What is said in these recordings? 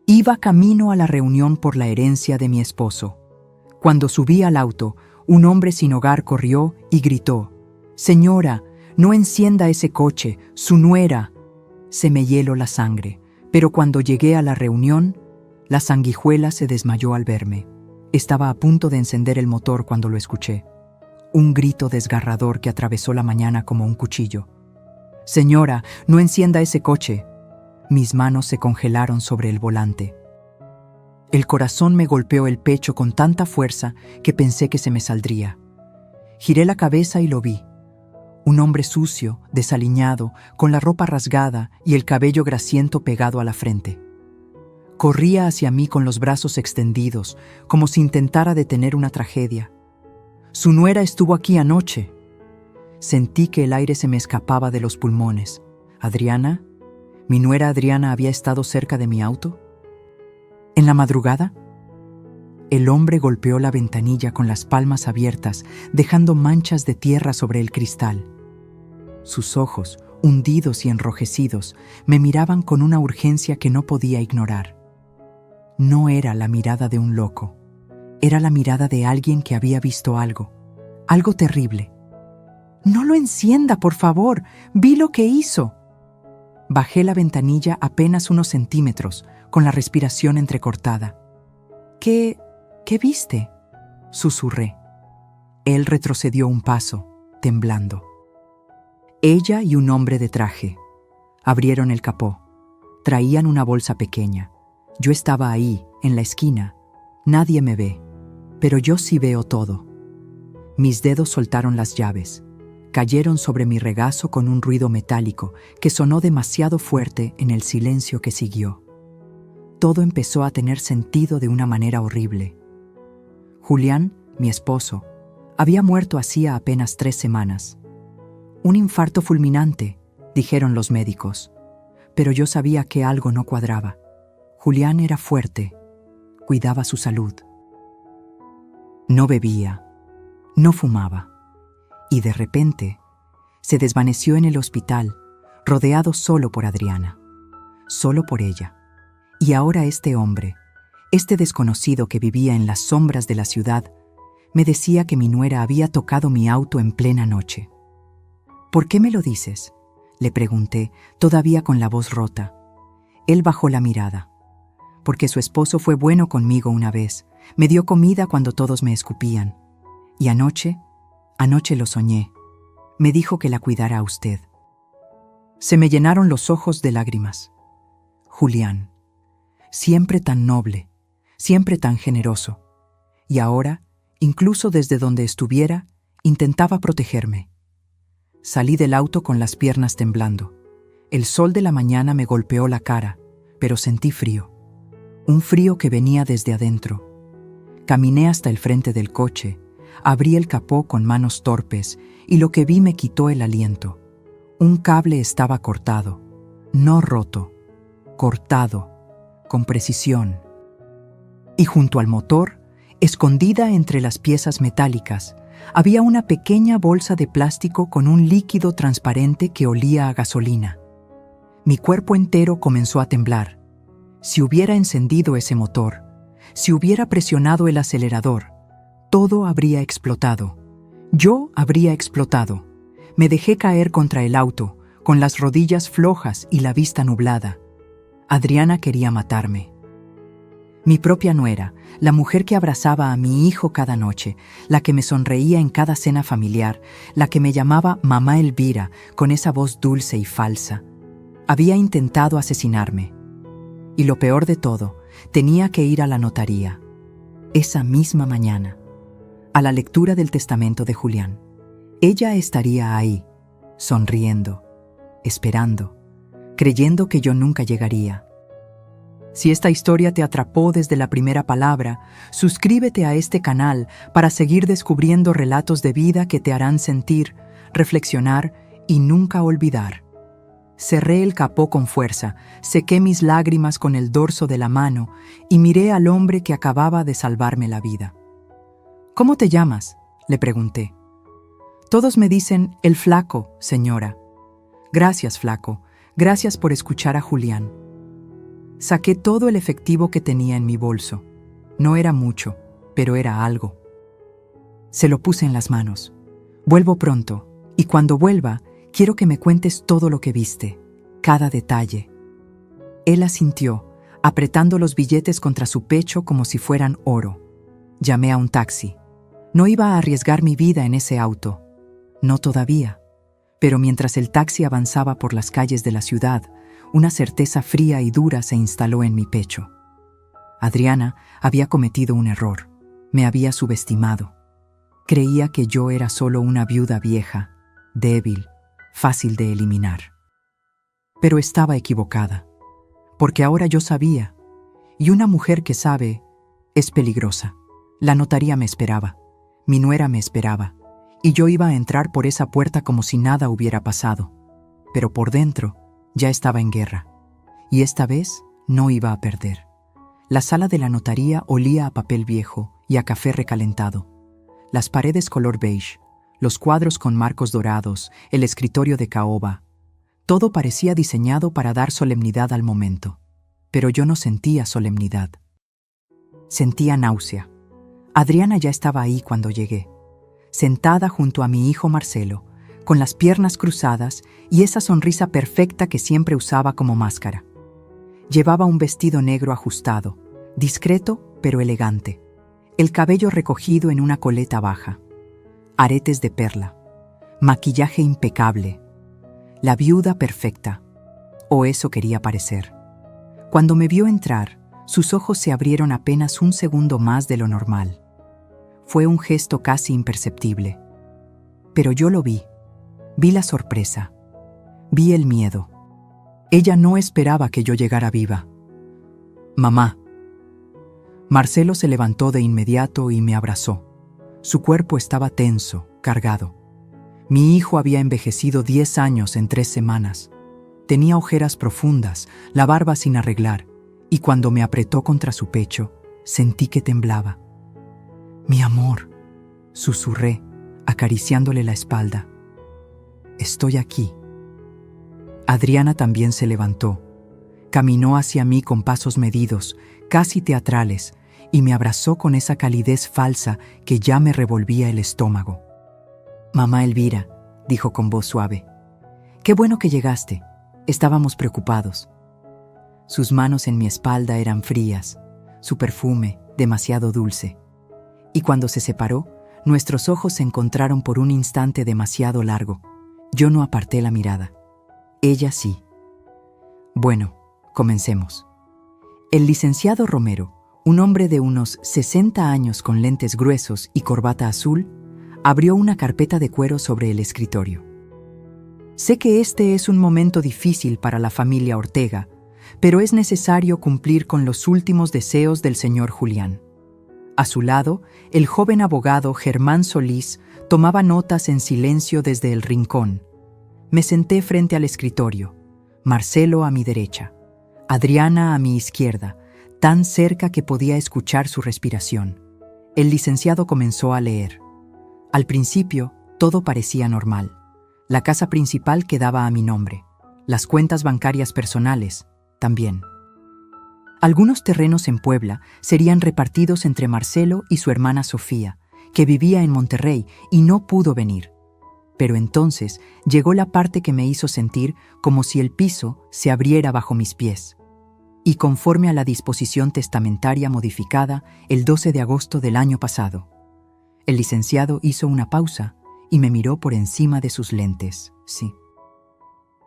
Iba camino a la reunión por la herencia de mi esposo. Cuando subí al auto, un hombre sin hogar corrió y gritó: «Señora, no encienda ese coche, su nuera». Se me hieló la sangre, pero cuando llegué a la reunión, la sanguijuela se desmayó al verme. Estaba a punto de encender el motor cuando lo escuché. Un grito desgarrador que atravesó la mañana como un cuchillo. «Señora, no encienda ese coche». Mis manos se congelaron sobre el volante. El corazón me golpeó el pecho con tanta fuerza que pensé que se me saldría. Giré la cabeza y lo vi. Un hombre sucio, desaliñado, con la ropa rasgada y el cabello grasiento pegado a la frente. Corría hacia mí con los brazos extendidos, como si intentara detener una tragedia. «Su nuera estuvo aquí anoche». Sentí que el aire se me escapaba de los pulmones. ¿Adriana? ¿Mi nuera Adriana había estado cerca de mi auto? ¿En la madrugada? El hombre golpeó la ventanilla con las palmas abiertas, dejando manchas de tierra sobre el cristal. Sus ojos, hundidos y enrojecidos, me miraban con una urgencia que no podía ignorar. No era la mirada de un loco. Era la mirada de alguien que había visto algo terrible. «No lo encienda, por favor. Vi lo que hizo». Bajé la ventanilla apenas unos centímetros, con la respiración entrecortada. ¿Qué viste?», susurré. Él retrocedió un paso, temblando. Ella y un hombre de traje. Abrieron el capó. Traían una bolsa pequeña. Yo estaba ahí, en la esquina. Nadie me ve, pero yo sí veo todo. Mis dedos soltaron las llaves. Cayeron sobre mi regazo con un ruido metálico que sonó demasiado fuerte en el silencio que siguió. Todo empezó a tener sentido de una manera horrible. Julián, mi esposo, había muerto hacía apenas 3 semanas. Un infarto fulminante, dijeron los médicos, pero yo sabía que algo no cuadraba. Julián era fuerte, cuidaba su salud. No bebía, no fumaba, y de repente se desvaneció en el hospital, rodeado solo por Adriana, solo por ella. Y ahora este hombre, este desconocido que vivía en las sombras de la ciudad, me decía que mi nuera había tocado mi auto en plena noche. «¿Por qué me lo dices?», le pregunté, todavía con la voz rota. Él bajó la mirada. «Porque su esposo fue bueno conmigo una vez, me dio comida cuando todos me escupían. Y anoche lo soñé. Me dijo que la cuidara a usted». Se me llenaron los ojos de lágrimas. Julián, siempre tan noble, siempre tan generoso. Y ahora, incluso desde donde estuviera, intentaba protegerme. Salí del auto con las piernas temblando. El sol de la mañana me golpeó la cara, pero sentí frío. Un frío que venía desde adentro. Caminé hasta el frente del coche, abrí el capó con manos torpes y lo que vi me quitó el aliento. Un cable estaba cortado, no roto, cortado, con precisión. Y junto al motor, escondida entre las piezas metálicas, había una pequeña bolsa de plástico con un líquido transparente que olía a gasolina. Mi cuerpo entero comenzó a temblar. Si hubiera encendido ese motor, si hubiera presionado el acelerador, todo habría explotado. Yo habría explotado. Me dejé caer contra el auto, con las rodillas flojas y la vista nublada. Adriana quería matarme. Mi propia nuera, la mujer que abrazaba a mi hijo cada noche, la que me sonreía en cada cena familiar, la que me llamaba Mamá Elvira con esa voz dulce y falsa, había intentado asesinarme. Y lo peor de todo, tenía que ir a la notaría, esa misma mañana, a la lectura del testamento de Julián. Ella estaría ahí, sonriendo, esperando, creyendo que yo nunca llegaría. Si esta historia te atrapó desde la primera palabra, suscríbete a este canal para seguir descubriendo relatos de vida que te harán sentir, reflexionar y nunca olvidar. Cerré el capó con fuerza, sequé mis lágrimas con el dorso de la mano y miré al hombre que acababa de salvarme la vida. «¿Cómo te llamas?», le pregunté. «Todos me dicen el Flaco, señora». «Gracias, Flaco. Gracias por escuchar a Julián». Saqué todo el efectivo que tenía en mi bolso. No era mucho, pero era algo. Se lo puse en las manos. Vuelvo pronto, y cuando vuelva, quiero que me cuentes todo lo que viste, cada detalle. Él asintió, apretando los billetes contra su pecho como si fueran oro. Llamé a un taxi. No iba a arriesgar mi vida en ese auto. No todavía. Pero mientras el taxi avanzaba por las calles de la ciudad, una certeza fría y dura se instaló en mi pecho. Adriana había cometido un error. Me había subestimado. Creía que yo era solo una viuda vieja, débil, fácil de eliminar. Pero estaba equivocada, porque ahora yo sabía, y una mujer que sabe es peligrosa. La notaría me esperaba, mi nuera me esperaba, y yo iba a entrar por esa puerta como si nada hubiera pasado. Pero por dentro ya estaba en guerra, y esta vez no iba a perder. La sala de la notaría olía a papel viejo y a café recalentado. Las paredes color beige, los cuadros con marcos dorados, el escritorio de caoba. Todo parecía diseñado para dar solemnidad al momento. Pero yo no sentía solemnidad. Sentía náusea. Adriana ya estaba ahí cuando llegué, sentada junto a mi hijo Marcelo, con las piernas cruzadas y esa sonrisa perfecta que siempre usaba como máscara. Llevaba un vestido negro ajustado, discreto pero elegante, el cabello recogido en una coleta baja, aretes de perla, maquillaje impecable, la viuda perfecta, o eso quería parecer. Cuando me vio entrar, sus ojos se abrieron apenas un segundo más de lo normal. Fue un gesto casi imperceptible. Pero yo lo vi. Vi la sorpresa. Vi el miedo. Ella no esperaba que yo llegara viva. «Mamá». Marcelo se levantó de inmediato y me abrazó. Su cuerpo estaba tenso, cargado. Mi hijo había envejecido 10 años en 3 semanas. Tenía ojeras profundas, la barba sin arreglar, y cuando me apretó contra su pecho, sentí que temblaba. «Mi amor», susurré, acariciándole la espalda. «Estoy aquí». Adriana también se levantó. Caminó hacia mí con pasos medidos, casi teatrales, y me abrazó con esa calidez falsa que ya me revolvía el estómago. «Mamá Elvira», dijo con voz suave, «qué bueno que llegaste. Estábamos preocupados». Sus manos en mi espalda eran frías, su perfume demasiado dulce. Y cuando se separó, nuestros ojos se encontraron por un instante demasiado largo. Yo no aparté la mirada. Ella sí. «Bueno, comencemos». El licenciado Romero, un hombre de unos 60 años con lentes gruesos y corbata azul, abrió una carpeta de cuero sobre el escritorio. «Sé que este es un momento difícil para la familia Ortega, pero es necesario cumplir con los últimos deseos del señor Julián». A su lado, el joven abogado Germán Solís tomaba notas en silencio desde el rincón. Me senté frente al escritorio, Marcelo a mi derecha, Adriana a mi izquierda, tan cerca que podía escuchar su respiración. El licenciado comenzó a leer. Al principio, todo parecía normal. La casa principal quedaba a mi nombre. Las cuentas bancarias personales, también. Algunos terrenos en Puebla serían repartidos entre Marcelo y su hermana Sofía, que vivía en Monterrey y no pudo venir. Pero entonces llegó la parte que me hizo sentir como si el piso se abriera bajo mis pies. Y conforme a la disposición testamentaria modificada el 12 de agosto del año pasado. El licenciado hizo una pausa y me miró por encima de sus lentes. Sí.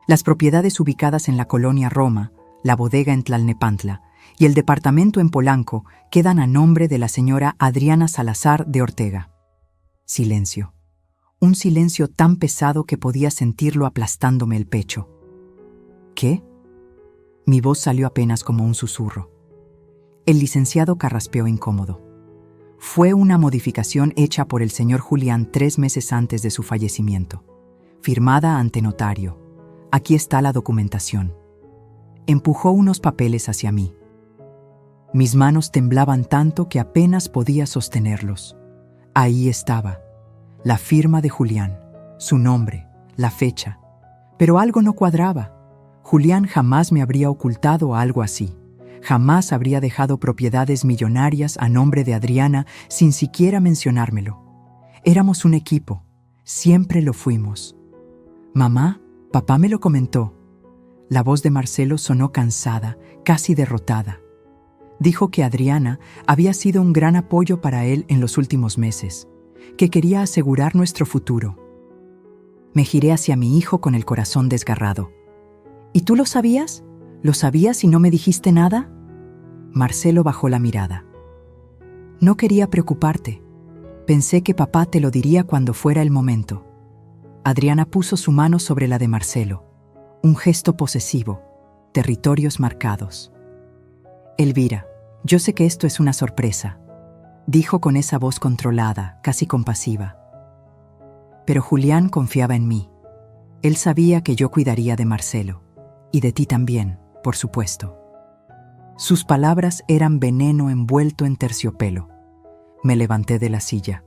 Las propiedades ubicadas en la colonia Roma, la bodega en Tlalnepantla y el departamento en Polanco quedan a nombre de la señora Adriana Salazar de Ortega. Silencio. Un silencio tan pesado que podía sentirlo aplastándome el pecho. ¿Qué? Mi voz salió apenas como un susurro. El licenciado carraspeó incómodo. Fue una modificación hecha por el señor Julián 3 meses antes de su fallecimiento, firmada ante notario. Aquí está la documentación. Empujó unos papeles hacia mí. Mis manos temblaban tanto que apenas podía sostenerlos. Ahí estaba, la firma de Julián, su nombre, la fecha. Pero algo no cuadraba. Julián jamás me habría ocultado algo así. Jamás habría dejado propiedades millonarias a nombre de Adriana sin siquiera mencionármelo. Éramos un equipo, siempre lo fuimos. Mamá, papá me lo comentó. La voz de Marcelo sonó cansada, casi derrotada. Dijo que Adriana había sido un gran apoyo para él en los últimos meses, que quería asegurar nuestro futuro. Me giré hacia mi hijo con el corazón desgarrado. ¿Y tú lo sabías? ¿Lo sabías y no me dijiste nada? Marcelo bajó la mirada. No quería preocuparte. Pensé que papá te lo diría cuando fuera el momento. Adriana puso su mano sobre la de Marcelo. Un gesto posesivo, territorios marcados. Elvira, yo sé que esto es una sorpresa, dijo con esa voz controlada, casi compasiva. Pero Julián confiaba en mí. Él sabía que yo cuidaría de Marcelo, y de ti también, por supuesto. Sus palabras eran veneno envuelto en terciopelo. Me levanté de la silla.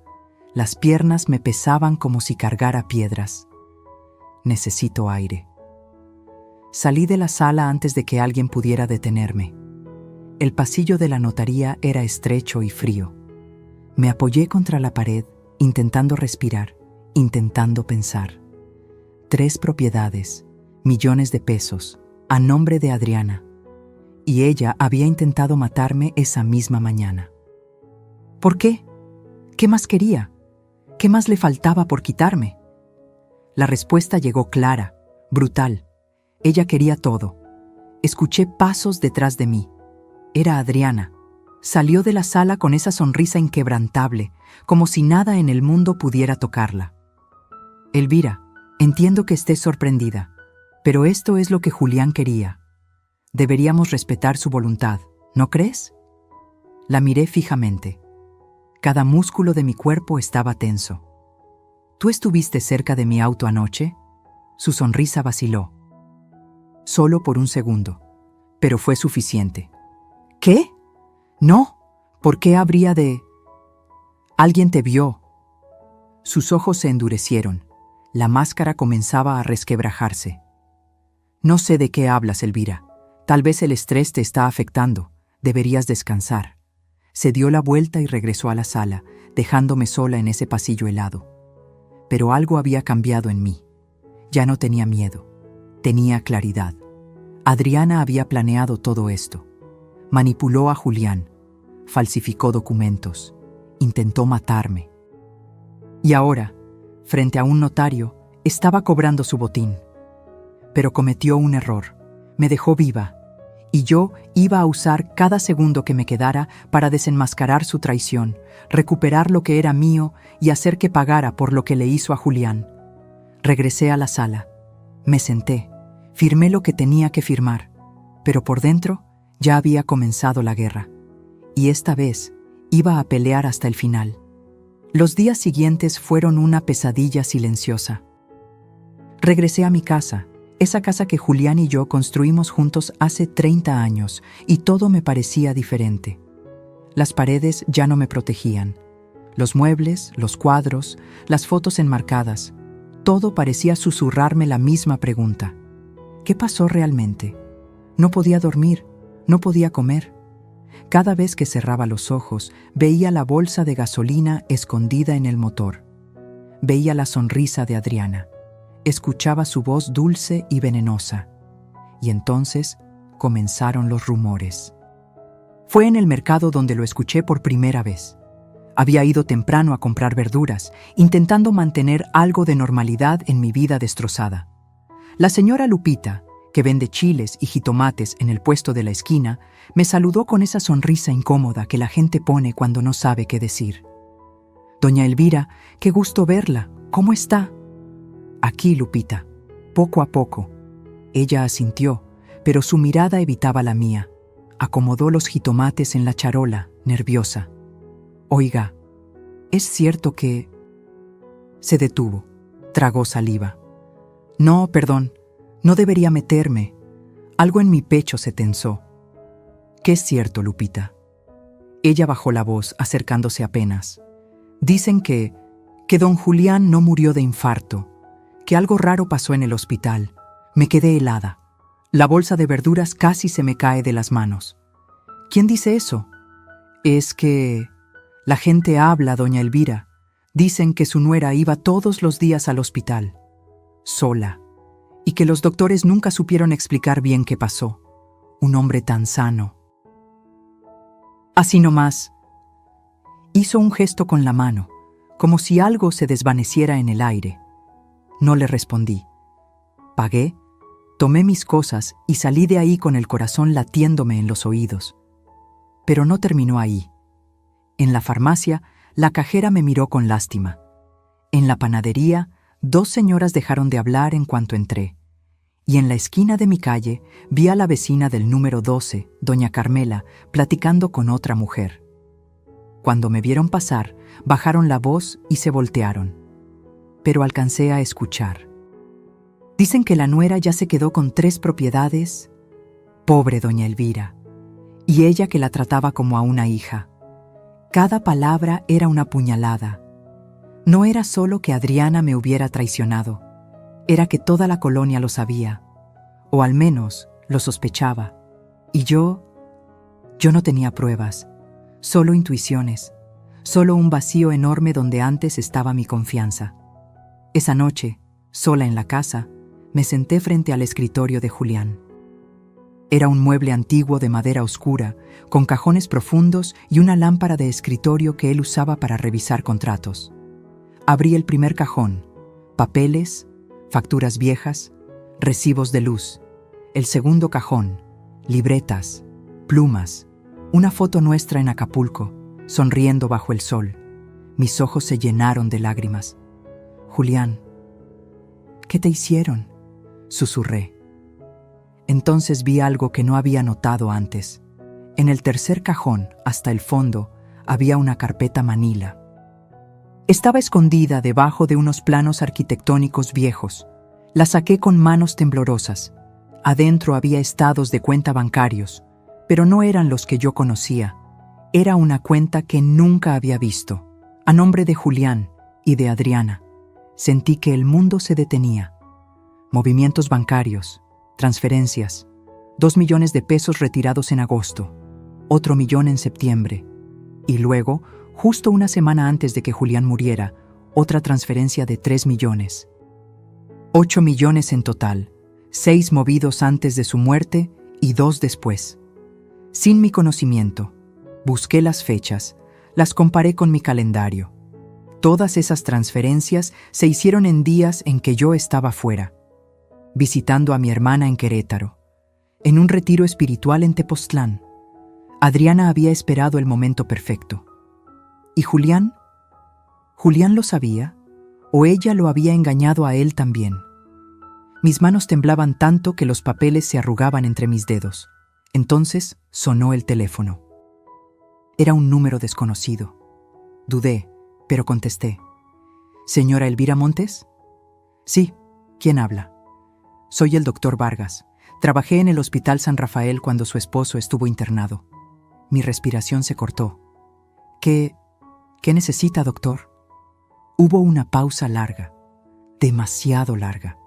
Las piernas me pesaban como si cargara piedras. Necesito aire. Salí de la sala antes de que alguien pudiera detenerme. El pasillo de la notaría era estrecho y frío. Me apoyé contra la pared, intentando respirar, intentando pensar. 3 propiedades, millones de pesos, a nombre de Adriana. Y ella había intentado matarme esa misma mañana. ¿Por qué? ¿Qué más quería? ¿Qué más le faltaba por quitarme? La respuesta llegó clara, brutal. Ella quería todo. Escuché pasos detrás de mí. Era Adriana. Salió de la sala con esa sonrisa inquebrantable, como si nada en el mundo pudiera tocarla. Elvira, entiendo que estés sorprendida, pero esto es lo que Julián quería. Deberíamos respetar su voluntad, ¿no crees? La miré fijamente. Cada músculo de mi cuerpo estaba tenso. ¿Tú estuviste cerca de mi auto anoche? Su sonrisa vaciló. Solo por un segundo, pero fue suficiente. ¿Qué? No, ¿por qué habría de...? Alguien te vio. Sus ojos se endurecieron. La máscara comenzaba a resquebrajarse. No sé de qué hablas, Elvira. Tal vez el estrés te está afectando. Deberías descansar. Se dio la vuelta y regresó a la sala, dejándome sola en ese pasillo helado. Pero algo había cambiado en mí. Ya no tenía miedo. Tenía claridad. Adriana había planeado todo esto. Manipuló a Julián. Falsificó documentos. Intentó matarme. Y ahora, frente a un notario, estaba cobrando su botín. Pero cometió un error. Me dejó viva. Y yo iba a usar cada segundo que me quedara para desenmascarar su traición, recuperar lo que era mío y hacer que pagara por lo que le hizo a Julián. Regresé a la sala. Me senté. Firmé lo que tenía que firmar. Pero por dentro ya había comenzado la guerra. Y esta vez iba a pelear hasta el final. Los días siguientes fueron una pesadilla silenciosa. Regresé a mi casa. Esa casa que Julián y yo construimos juntos hace 30 años, y todo me parecía diferente. Las paredes ya no me protegían. Los muebles, los cuadros, las fotos enmarcadas, todo parecía susurrarme la misma pregunta. ¿Qué pasó realmente? No podía dormir, no podía comer. Cada vez que cerraba los ojos, veía la bolsa de gasolina escondida en el motor. Veía la sonrisa de Adriana. Escuchaba su voz dulce y venenosa. Y entonces comenzaron los rumores. Fue en el mercado donde lo escuché por primera vez. Había ido temprano a comprar verduras, intentando mantener algo de normalidad en mi vida destrozada. La señora Lupita, que vende chiles y jitomates en el puesto de la esquina, me saludó con esa sonrisa incómoda que la gente pone cuando no sabe qué decir. «Doña Elvira, qué gusto verla. ¿Cómo está?» «Aquí, Lupita. Poco a poco». Ella asintió, pero su mirada evitaba la mía. Acomodó los jitomates en la charola, nerviosa. «Oiga, ¿es cierto que...?» Se detuvo. Tragó saliva. «No, perdón. No debería meterme». Algo en mi pecho se tensó. «¿Qué es cierto, Lupita?» Ella bajó la voz, acercándose apenas. «Dicen que don Julián no murió de infarto, que algo raro pasó en el hospital. Me quedé helada. La bolsa de verduras casi se me cae de las manos. ¿Quién dice eso? Es que la gente habla, doña Elvira. Dicen que su nuera iba todos los días al hospital, sola, y que los doctores nunca supieron explicar bien qué pasó. Un hombre tan sano. Así nomás. Hizo un gesto con la mano, como si algo se desvaneciera en el aire. No le respondí. Pagué, tomé mis cosas y salí de ahí con el corazón latiéndome en los oídos. Pero no terminó ahí. En la farmacia, la cajera me miró con lástima. En la panadería, 2 señoras dejaron de hablar en cuanto entré. Y en la esquina de mi calle vi a la vecina del número 12, doña Carmela, platicando con otra mujer. Cuando me vieron pasar, bajaron la voz y se voltearon. Pero alcancé a escuchar. Dicen que la nuera ya se quedó con 3 propiedades. Pobre doña Elvira. Y ella que la trataba como a una hija. Cada palabra era una puñalada. No era solo que Adriana me hubiera traicionado, era que toda la colonia lo sabía, o al menos lo sospechaba. Y yo no tenía pruebas, solo intuiciones, solo un vacío enorme donde antes estaba mi confianza. Esa noche, sola en la casa, me senté frente al escritorio de Julián. Era un mueble antiguo de madera oscura, con cajones profundos y una lámpara de escritorio que él usaba para revisar contratos. Abrí el primer cajón, papeles, facturas viejas, recibos de luz. El segundo cajón, libretas, plumas, una foto nuestra en Acapulco, sonriendo bajo el sol. Mis ojos se llenaron de lágrimas. Julián, ¿qué te hicieron?, susurré. Entonces vi algo que no había notado antes. En el tercer cajón, hasta el fondo, había una carpeta manila. Estaba escondida debajo de unos planos arquitectónicos viejos. La saqué con manos temblorosas. Adentro había estados de cuenta bancarios, pero no eran los que yo conocía. Era una cuenta que nunca había visto, a nombre de Julián y de Adriana. Sentí que el mundo se detenía. Movimientos bancarios, transferencias, 2 millones de pesos retirados en agosto, otro millón en septiembre, y luego, justo una semana antes de que Julián muriera, otra transferencia de 3 millones. 8 millones en total, 6 movidos antes de su muerte y 2 después. Sin mi conocimiento, busqué las fechas, las comparé con mi calendario. Todas esas transferencias se hicieron en días en que yo estaba fuera, visitando a mi hermana en Querétaro, en un retiro espiritual en Tepoztlán. Adriana había esperado el momento perfecto. ¿Y Julián? ¿Julián lo sabía? ¿O ella lo había engañado a él también? Mis manos temblaban tanto que los papeles se arrugaban entre mis dedos. Entonces sonó el teléfono. Era un número desconocido. Dudé, pero contesté. ¿Señora Elvira Montes? Sí, ¿quién habla? Soy el doctor Vargas. Trabajé en el Hospital San Rafael cuando su esposo estuvo internado. Mi respiración se cortó. ¿Qué necesita, doctor? Hubo una pausa larga, demasiado larga.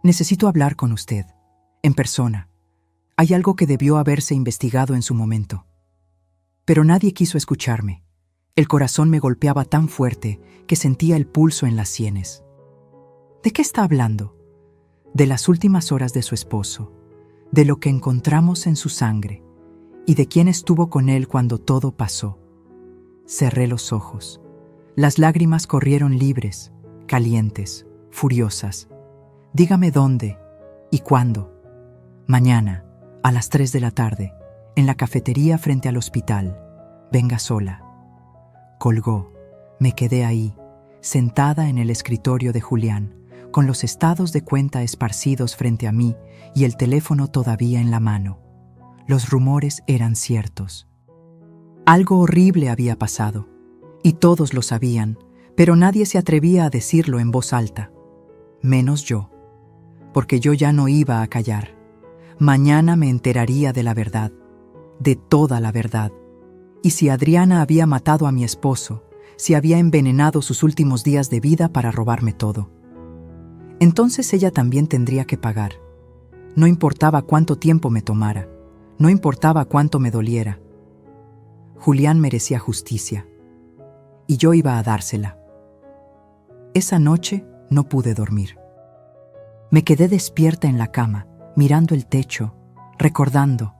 Necesito hablar con usted, en persona. Hay algo que debió haberse investigado en su momento. Pero nadie quiso escucharme. El corazón me golpeaba tan fuerte que sentía el pulso en las sienes. ¿De qué está hablando? De las últimas horas de su esposo, de lo que encontramos en su sangre y de quién estuvo con él cuando todo pasó. Cerré los ojos. Las lágrimas corrieron libres, calientes, furiosas. Dígame dónde y cuándo. Mañana, a las 3 de la tarde, en la cafetería frente al hospital. Venga sola. Colgó. Me quedé ahí, sentada en el escritorio de Julián, con los estados de cuenta esparcidos frente a mí y el teléfono todavía en la mano. Los rumores eran ciertos. Algo horrible había pasado, y todos lo sabían, pero nadie se atrevía a decirlo en voz alta, menos yo, porque yo ya no iba a callar. Mañana me enteraría de la verdad, de toda la verdad, y si Adriana había matado a mi esposo, si había envenenado sus últimos días de vida para robarme todo. Entonces ella también tendría que pagar. No importaba cuánto tiempo me tomara, no importaba cuánto me doliera. Julián merecía justicia, y yo iba a dársela. Esa noche no pude dormir. Me quedé despierta en la cama, mirando el techo, recordando,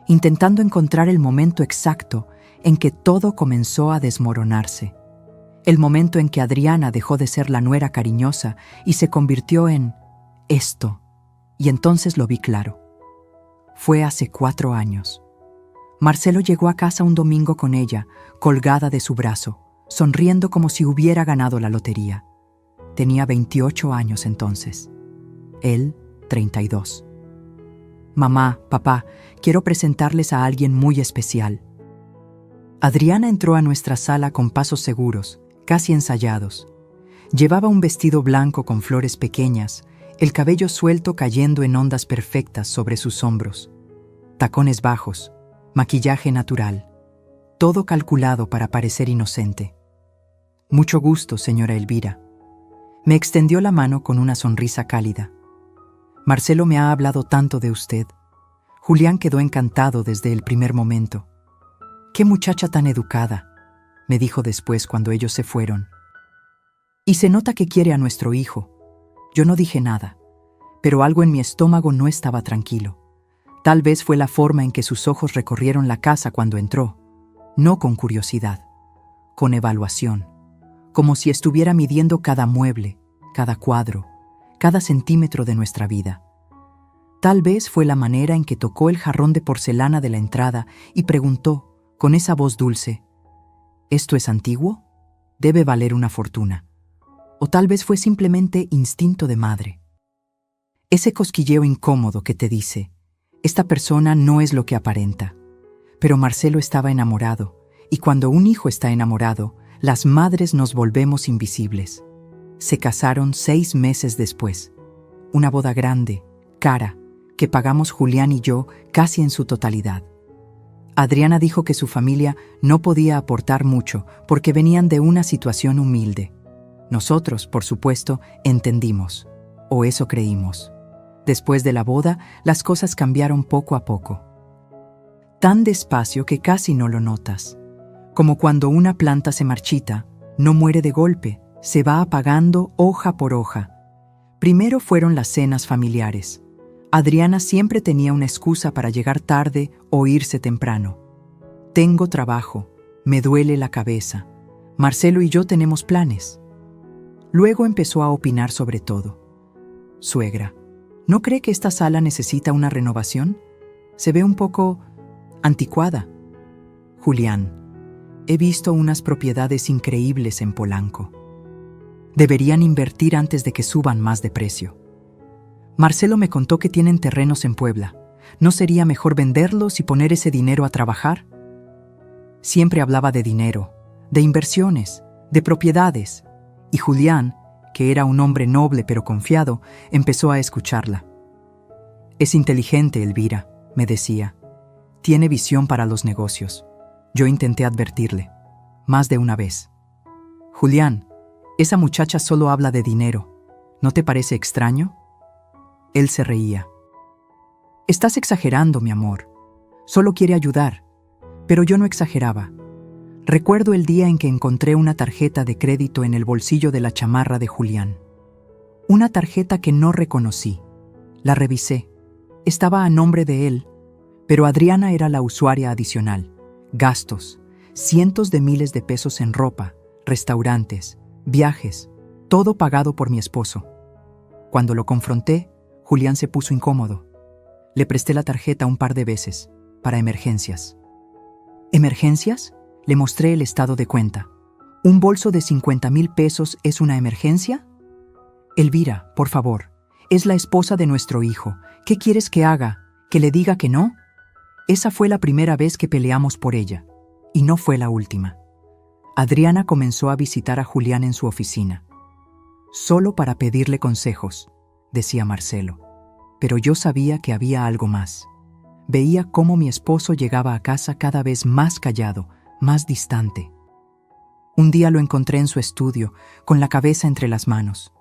intentando encontrar el momento exacto en que todo comenzó a desmoronarse. El momento en que Adriana dejó de ser la nuera cariñosa y se convirtió en esto. Y entonces lo vi claro. Fue hace 4 años. Marcelo llegó a casa un domingo con ella, colgada de su brazo, sonriendo como si hubiera ganado la lotería. Tenía 28 años entonces. Él, 32. Mamá, papá, quiero presentarles a alguien muy especial. Adriana entró a nuestra sala con pasos seguros, casi ensayados. Llevaba un vestido blanco con flores pequeñas, el cabello suelto cayendo en ondas perfectas sobre sus hombros. Tacones bajos, maquillaje natural, todo calculado para parecer inocente. Mucho gusto, señora Elvira. Me extendió la mano con una sonrisa cálida. Marcelo me ha hablado tanto de usted. Julián quedó encantado desde el primer momento. «Qué muchacha tan educada», me dijo después cuando ellos se fueron. «Y se nota que quiere a nuestro hijo». Yo no dije nada, pero algo en mi estómago no estaba tranquilo. Tal vez fue la forma en que sus ojos recorrieron la casa cuando entró, no con curiosidad, con evaluación, como si estuviera midiendo cada mueble, cada cuadro, cada centímetro de nuestra vida. Tal vez fue la manera en que tocó el jarrón de porcelana de la entrada y preguntó, con esa voz dulce, ¿esto es antiguo? Debe valer una fortuna. O tal vez fue simplemente instinto de madre. Ese cosquilleo incómodo que te dice, esta persona no es lo que aparenta. Pero Marcelo estaba enamorado, y cuando un hijo está enamorado, las madres nos volvemos invisibles. Se casaron 6 meses después. Una boda grande, cara, que pagamos Julián y yo casi en su totalidad. Adriana dijo que su familia no podía aportar mucho porque venían de una situación humilde. Nosotros, por supuesto, entendimos, o eso creímos. Después de la boda, las cosas cambiaron poco a poco. Tan despacio que casi no lo notas. Como cuando una planta se marchita, no muere de golpe, se va apagando hoja por hoja. Primero fueron las cenas familiares. Adriana siempre tenía una excusa para llegar tarde o irse temprano. Tengo trabajo, me duele la cabeza. Marcelo y yo tenemos planes. Luego empezó a opinar sobre todo. Suegra, ¿no cree que esta sala necesita una renovación? Se ve un poco anticuada. Julián, he visto unas propiedades increíbles en Polanco. Deberían invertir antes de que suban más de precio. Marcelo me contó que tienen terrenos en Puebla. ¿No sería mejor venderlos y poner ese dinero a trabajar? Siempre hablaba de dinero, de inversiones, de propiedades. Y Julián, que era un hombre noble pero confiado, empezó a escucharla. Es inteligente, Elvira, me decía. Tiene visión para los negocios. Yo intenté advertirle, más de una vez. Julián, esa muchacha solo habla de dinero. ¿No te parece extraño? Él se reía. Estás exagerando, mi amor. Solo quiere ayudar. Pero yo no exageraba. Recuerdo el día en que encontré una tarjeta de crédito en el bolsillo de la chamarra de Julián. Una tarjeta que no reconocí. La revisé. Estaba a nombre de él, pero Adriana era la usuaria adicional. Gastos, cientos de miles de pesos en ropa, restaurantes, viajes, todo pagado por mi esposo. Cuando lo confronté, Julián se puso incómodo. Le presté la tarjeta un par de veces, para emergencias. ¿Emergencias? Le mostré el estado de cuenta. ¿Un bolso de 50,000 pesos es una emergencia? Elvira, por favor, es la esposa de nuestro hijo. ¿Qué quieres que haga? ¿Que le diga que no? Esa fue la primera vez que peleamos por ella, y no fue la última. Adriana comenzó a visitar a Julián en su oficina. Solo para pedirle consejos, decía Marcelo. Pero yo sabía que había algo más. Veía cómo mi esposo llegaba a casa cada vez más callado, más distante. Un día lo encontré en su estudio, con la cabeza entre las manos.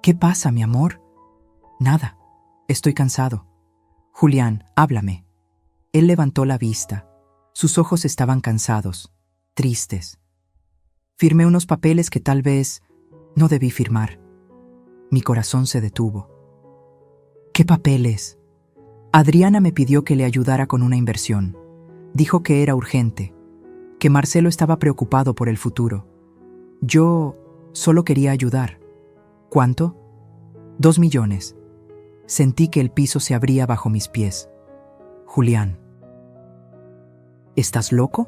¿Qué pasa, mi amor? Nada. Estoy cansado. Julián, háblame. Él levantó la vista. Sus ojos estaban cansados, tristes. Firmé unos papeles que tal vez no debí firmar. Mi corazón se detuvo. ¿Qué papeles? Adriana me pidió que le ayudara con una inversión. Dijo que era urgente, que Marcelo estaba preocupado por el futuro. Yo solo quería ayudar. ¿Cuánto? 2 millones. Sentí que el piso se abría bajo mis pies. Julián. ¿Estás loco?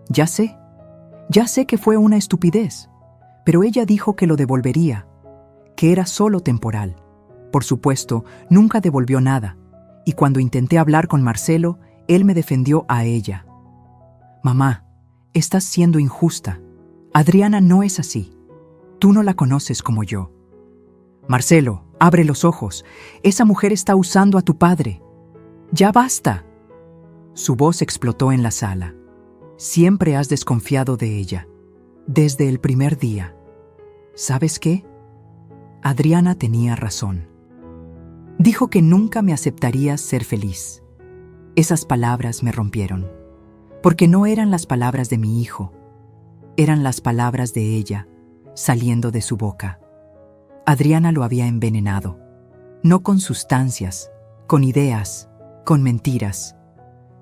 Ya sé que fue una estupidez, pero ella dijo que lo devolvería, que era solo temporal. Por supuesto, nunca devolvió nada, y cuando intenté hablar con Marcelo, él me defendió a ella. Mamá, estás siendo injusta. Adriana no es así. Tú no la conoces como yo. Marcelo, abre los ojos. Esa mujer está usando a tu padre. ¡Ya basta! Su voz explotó en la sala. Siempre has desconfiado de ella, desde el primer día. ¿Sabes qué? Adriana tenía razón. Dijo que nunca me aceptaría ser feliz. Esas palabras me rompieron, porque no eran las palabras de mi hijo, eran las palabras de ella, saliendo de su boca. Adriana lo había envenenado, no con sustancias, con ideas, con mentiras,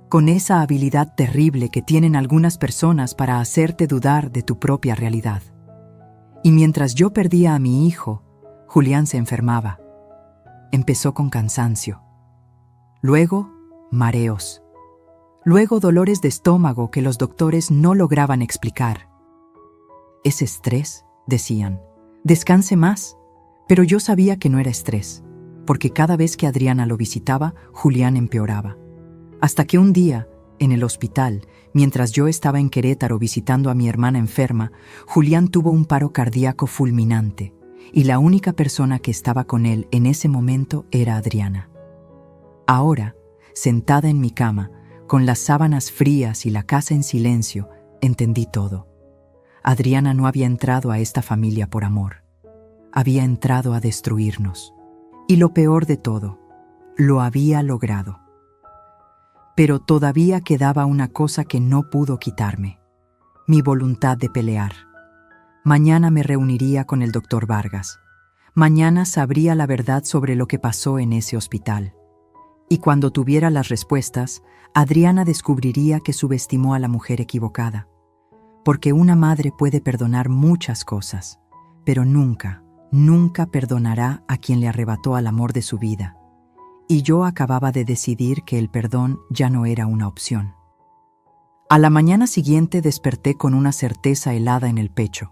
con esa habilidad terrible que tienen algunas personas para hacerte dudar de tu propia realidad. Y mientras yo perdía a mi hijo, Julián se enfermaba. Empezó con cansancio, luego mareos, luego dolores de estómago que los doctores no lograban explicar. ¿Es estrés?, decían. Descanse más. Pero yo sabía que no era estrés, porque cada vez que Adriana lo visitaba, Julián empeoraba. Hasta que un día, en el hospital, mientras yo estaba en Querétaro visitando a mi hermana enferma, Julián tuvo un paro cardíaco fulminante, y la única persona que estaba con él en ese momento era Adriana. Ahora, sentada en mi cama, con las sábanas frías y la casa en silencio, entendí todo. Adriana no había entrado a esta familia por amor. Había entrado a destruirnos. Y lo peor de todo, lo había logrado. Pero todavía quedaba una cosa que no pudo quitarme: mi voluntad de pelear. Mañana me reuniría con el doctor Vargas. Mañana sabría la verdad sobre lo que pasó en ese hospital. Y cuando tuviera las respuestas, Adriana descubriría que subestimó a la mujer equivocada. Porque una madre puede perdonar muchas cosas, pero nunca perdonará a quien le arrebató al amor de su vida. Y yo acababa de decidir que el perdón ya no era una opción. A la mañana siguiente desperté con una certeza helada en el pecho.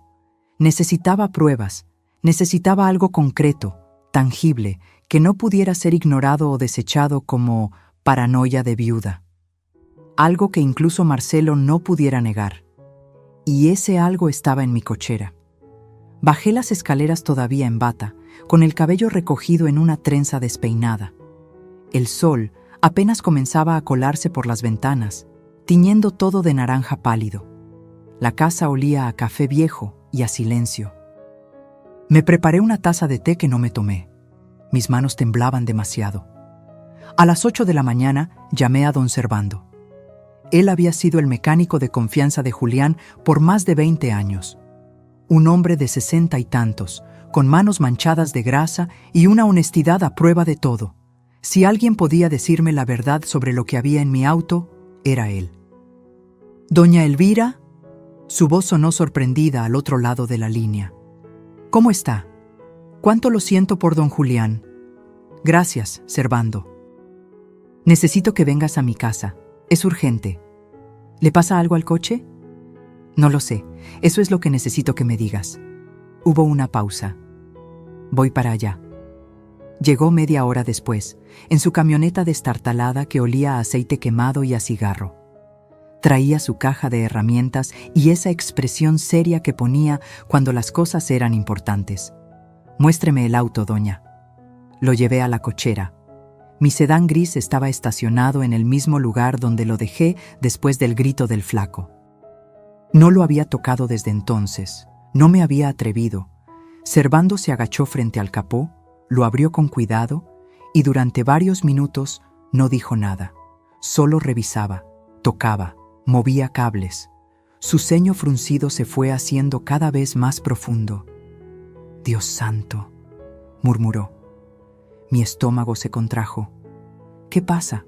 Necesitaba pruebas, necesitaba algo concreto, tangible, que no pudiera ser ignorado o desechado como paranoia de viuda. Algo que incluso Marcelo no pudiera negar. Y ese algo estaba en mi cochera. Bajé las escaleras todavía en bata, con el cabello recogido en una trenza despeinada. El sol apenas comenzaba a colarse por las ventanas, tiñendo todo de naranja pálido. La casa olía a café viejo y a silencio. Me preparé una taza de té que no me tomé. Mis manos temblaban demasiado. A las 8 de la mañana llamé a don Servando. Él había sido el mecánico de confianza de Julián por más de 20 años. Un hombre de 60 y tantos, con manos manchadas de grasa y una honestidad a prueba de todo. Si alguien podía decirme la verdad sobre lo que había en mi auto, era él. «Doña Elvira», su voz sonó sorprendida al otro lado de la línea. «¿Cómo está? Cuánto lo siento por don Julián». «Gracias, Servando. Necesito que vengas a mi casa. Es urgente. ¿Le pasa algo al coche?» «No lo sé. Eso es lo que necesito que me digas». Hubo una pausa. «Voy para allá». Llegó media hora después, en su camioneta destartalada que olía a aceite quemado y a cigarro. Traía su caja de herramientas y esa expresión seria que ponía cuando las cosas eran importantes. «Muéstreme el auto, doña». Lo llevé a la cochera. Mi sedán gris estaba estacionado en el mismo lugar donde lo dejé después del grito del flaco. No lo había tocado desde entonces, no me había atrevido. Servando se agachó frente al capó, lo abrió con cuidado y durante varios minutos no dijo nada. Solo revisaba, tocaba, movía cables. Su ceño fruncido se fue haciendo cada vez más profundo. «Dios santo», murmuró. Mi estómago se contrajo. «¿Qué pasa?».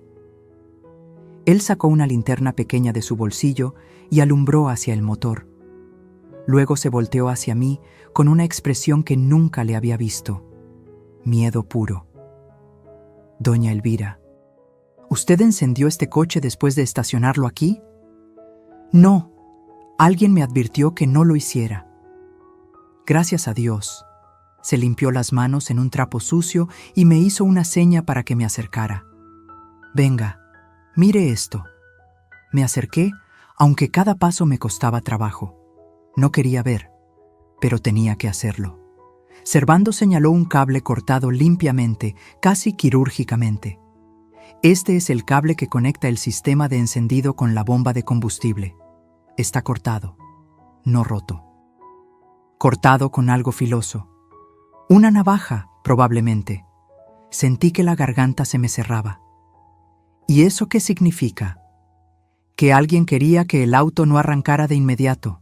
Él sacó una linterna pequeña de su bolsillo y alumbró hacia el motor. Luego se volteó hacia mí con una expresión que nunca le había visto. Miedo puro. «Doña Elvira, ¿usted encendió este coche después de estacionarlo aquí?». «No, alguien me advirtió que no lo hiciera». «Gracias a Dios». Se limpió las manos en un trapo sucio y me hizo una seña para que me acercara. «Venga, mire esto». Me acerqué, aunque cada paso me costaba trabajo. No quería ver, pero tenía que hacerlo. Servando señaló un cable cortado limpiamente, casi quirúrgicamente. Este es el cable que conecta el sistema de encendido con la bomba de combustible. Está cortado, no roto. Cortado con algo filoso. Una navaja, probablemente. Sentí que la garganta se me cerraba. ¿Y eso qué significa? Que alguien quería que el auto no arrancara de inmediato,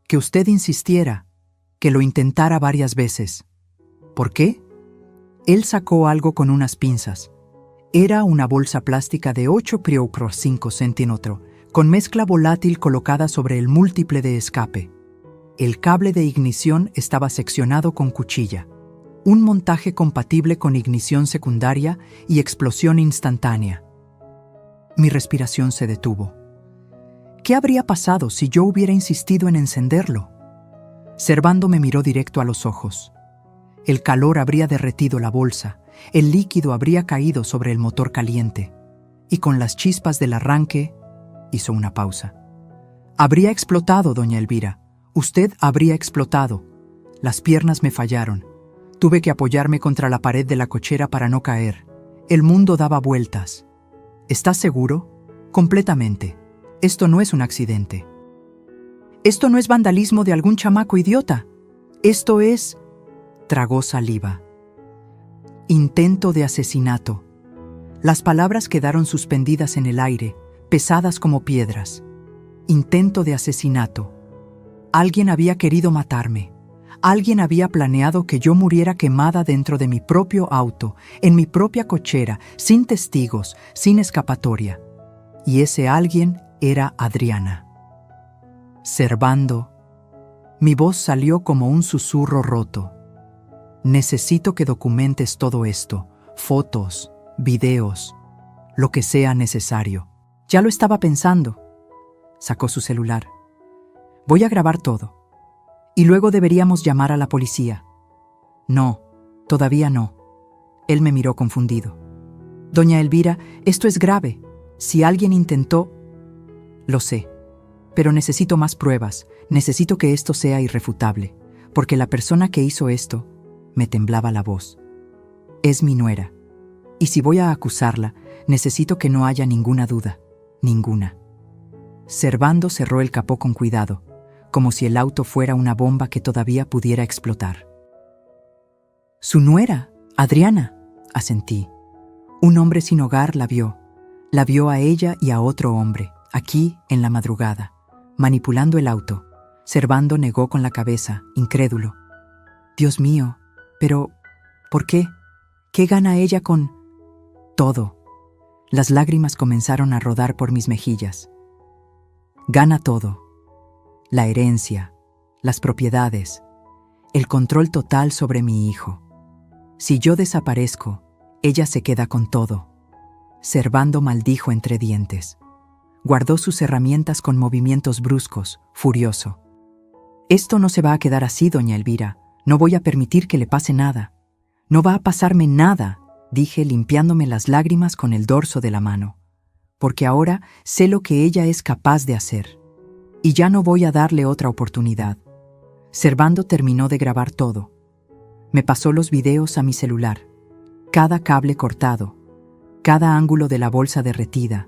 que usted insistiera, que lo intentara varias veces. ¿Por qué? Él sacó algo con unas pinzas. Era una bolsa plástica de 8,5 centímetros, con mezcla volátil colocada sobre el múltiple de escape. El cable de ignición estaba seccionado con cuchilla. Un montaje compatible con ignición secundaria y explosión instantánea. Mi respiración se detuvo. ¿Qué habría pasado si yo hubiera insistido en encenderlo? Servando me miró directo a los ojos. El calor habría derretido la bolsa, el líquido habría caído sobre el motor caliente, y con las chispas del arranque, hizo una pausa. Habría explotado, doña Elvira. Usted habría explotado. Las piernas me fallaron. Tuve que apoyarme contra la pared de la cochera para no caer. El mundo daba vueltas. ¿Estás seguro? Completamente. Esto no es un accidente. Esto no es vandalismo de algún chamaco idiota. Esto es... Tragó saliva. Intento de asesinato. Las palabras quedaron suspendidas en el aire, pesadas como piedras. Intento de asesinato. Alguien había querido matarme. Alguien había planeado que yo muriera quemada dentro de mi propio auto, en mi propia cochera, sin testigos, sin escapatoria. Y ese alguien era Adriana. Servando. Mi voz salió como un susurro roto. Necesito que documentes todo esto, fotos, videos, lo que sea necesario. Ya lo estaba pensando. Sacó su celular. Voy a grabar todo. Y luego deberíamos llamar a la policía. No, todavía no. Él me miró confundido. Doña Elvira, esto es grave. Si alguien intentó... Lo sé, pero necesito más pruebas. Necesito que esto sea irrefutable, porque la persona que hizo esto, me temblaba la voz, es mi nuera. Y si voy a acusarla, necesito que no haya ninguna duda, ninguna. Servando cerró el capó con cuidado, como si el auto fuera una bomba que todavía pudiera explotar. «Su nuera, Adriana», asentí. Un hombre sin hogar la vio a ella y a otro hombre, aquí en la madrugada, manipulando el auto. Servando negó con la cabeza, incrédulo. «Dios mío, pero, ¿por qué? ¿Qué gana ella con...?» «Todo». Las lágrimas comenzaron a rodar por mis mejillas. «Gana todo. La herencia, las propiedades, el control total sobre mi hijo. Si yo desaparezco, ella se queda con todo». Servando maldijo entre dientes. Guardó sus herramientas con movimientos bruscos, furioso. «Esto no se va a quedar así, doña Elvira. No voy a permitir que le pase nada. No va a pasarme nada», dije limpiándome las lágrimas con el dorso de la mano. «Porque ahora sé lo que ella es capaz de hacer. Y ya no voy a darle otra oportunidad». Servando terminó de grabar todo. Me pasó los videos a mi celular. Cada cable cortado, cada ángulo de la bolsa derretida,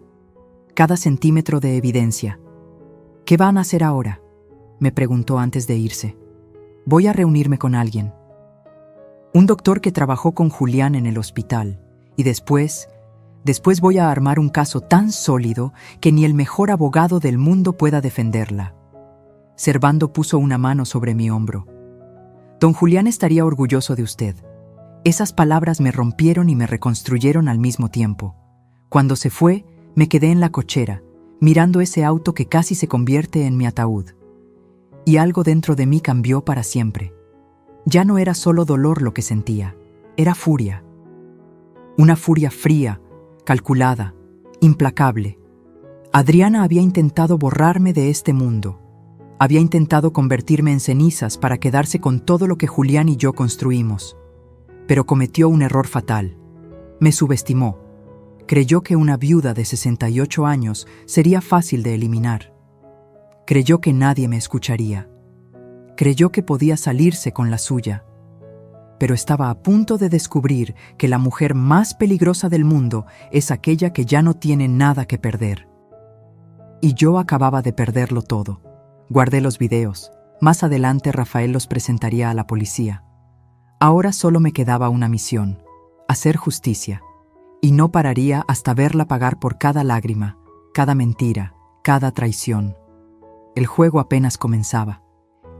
cada centímetro de evidencia. «¿Qué van a hacer ahora?», me preguntó antes de irse. «Voy a reunirme con alguien. Un doctor que trabajó con Julián en el hospital, y después Después voy a armar un caso tan sólido que ni el mejor abogado del mundo pueda defenderla. Servando puso una mano sobre mi hombro. Don Julián estaría orgulloso de usted. Esas palabras me rompieron y me reconstruyeron al mismo tiempo. Cuando se fue, me quedé en la cochera, mirando ese auto que casi se convierte en mi ataúd. Y algo dentro de mí cambió para siempre. Ya no era solo dolor lo que sentía, era furia. Una furia fría, calculada, implacable. Adriana había intentado borrarme de este mundo. Había intentado convertirme en cenizas para quedarse con todo lo que Julián y yo construimos. Pero cometió un error fatal. Me subestimó. Creyó que una viuda de 68 años sería fácil de eliminar. Creyó que nadie me escucharía. Creyó que podía salirse con la suya. Pero estaba a punto de descubrir que la mujer más peligrosa del mundo es aquella que ya no tiene nada que perder. Y yo acababa de perderlo todo. Guardé los videos. Más adelante Rafael los presentaría a la policía. Ahora solo me quedaba una misión: hacer justicia. Y no pararía hasta verla pagar por cada lágrima, cada mentira, cada traición. El juego apenas comenzaba.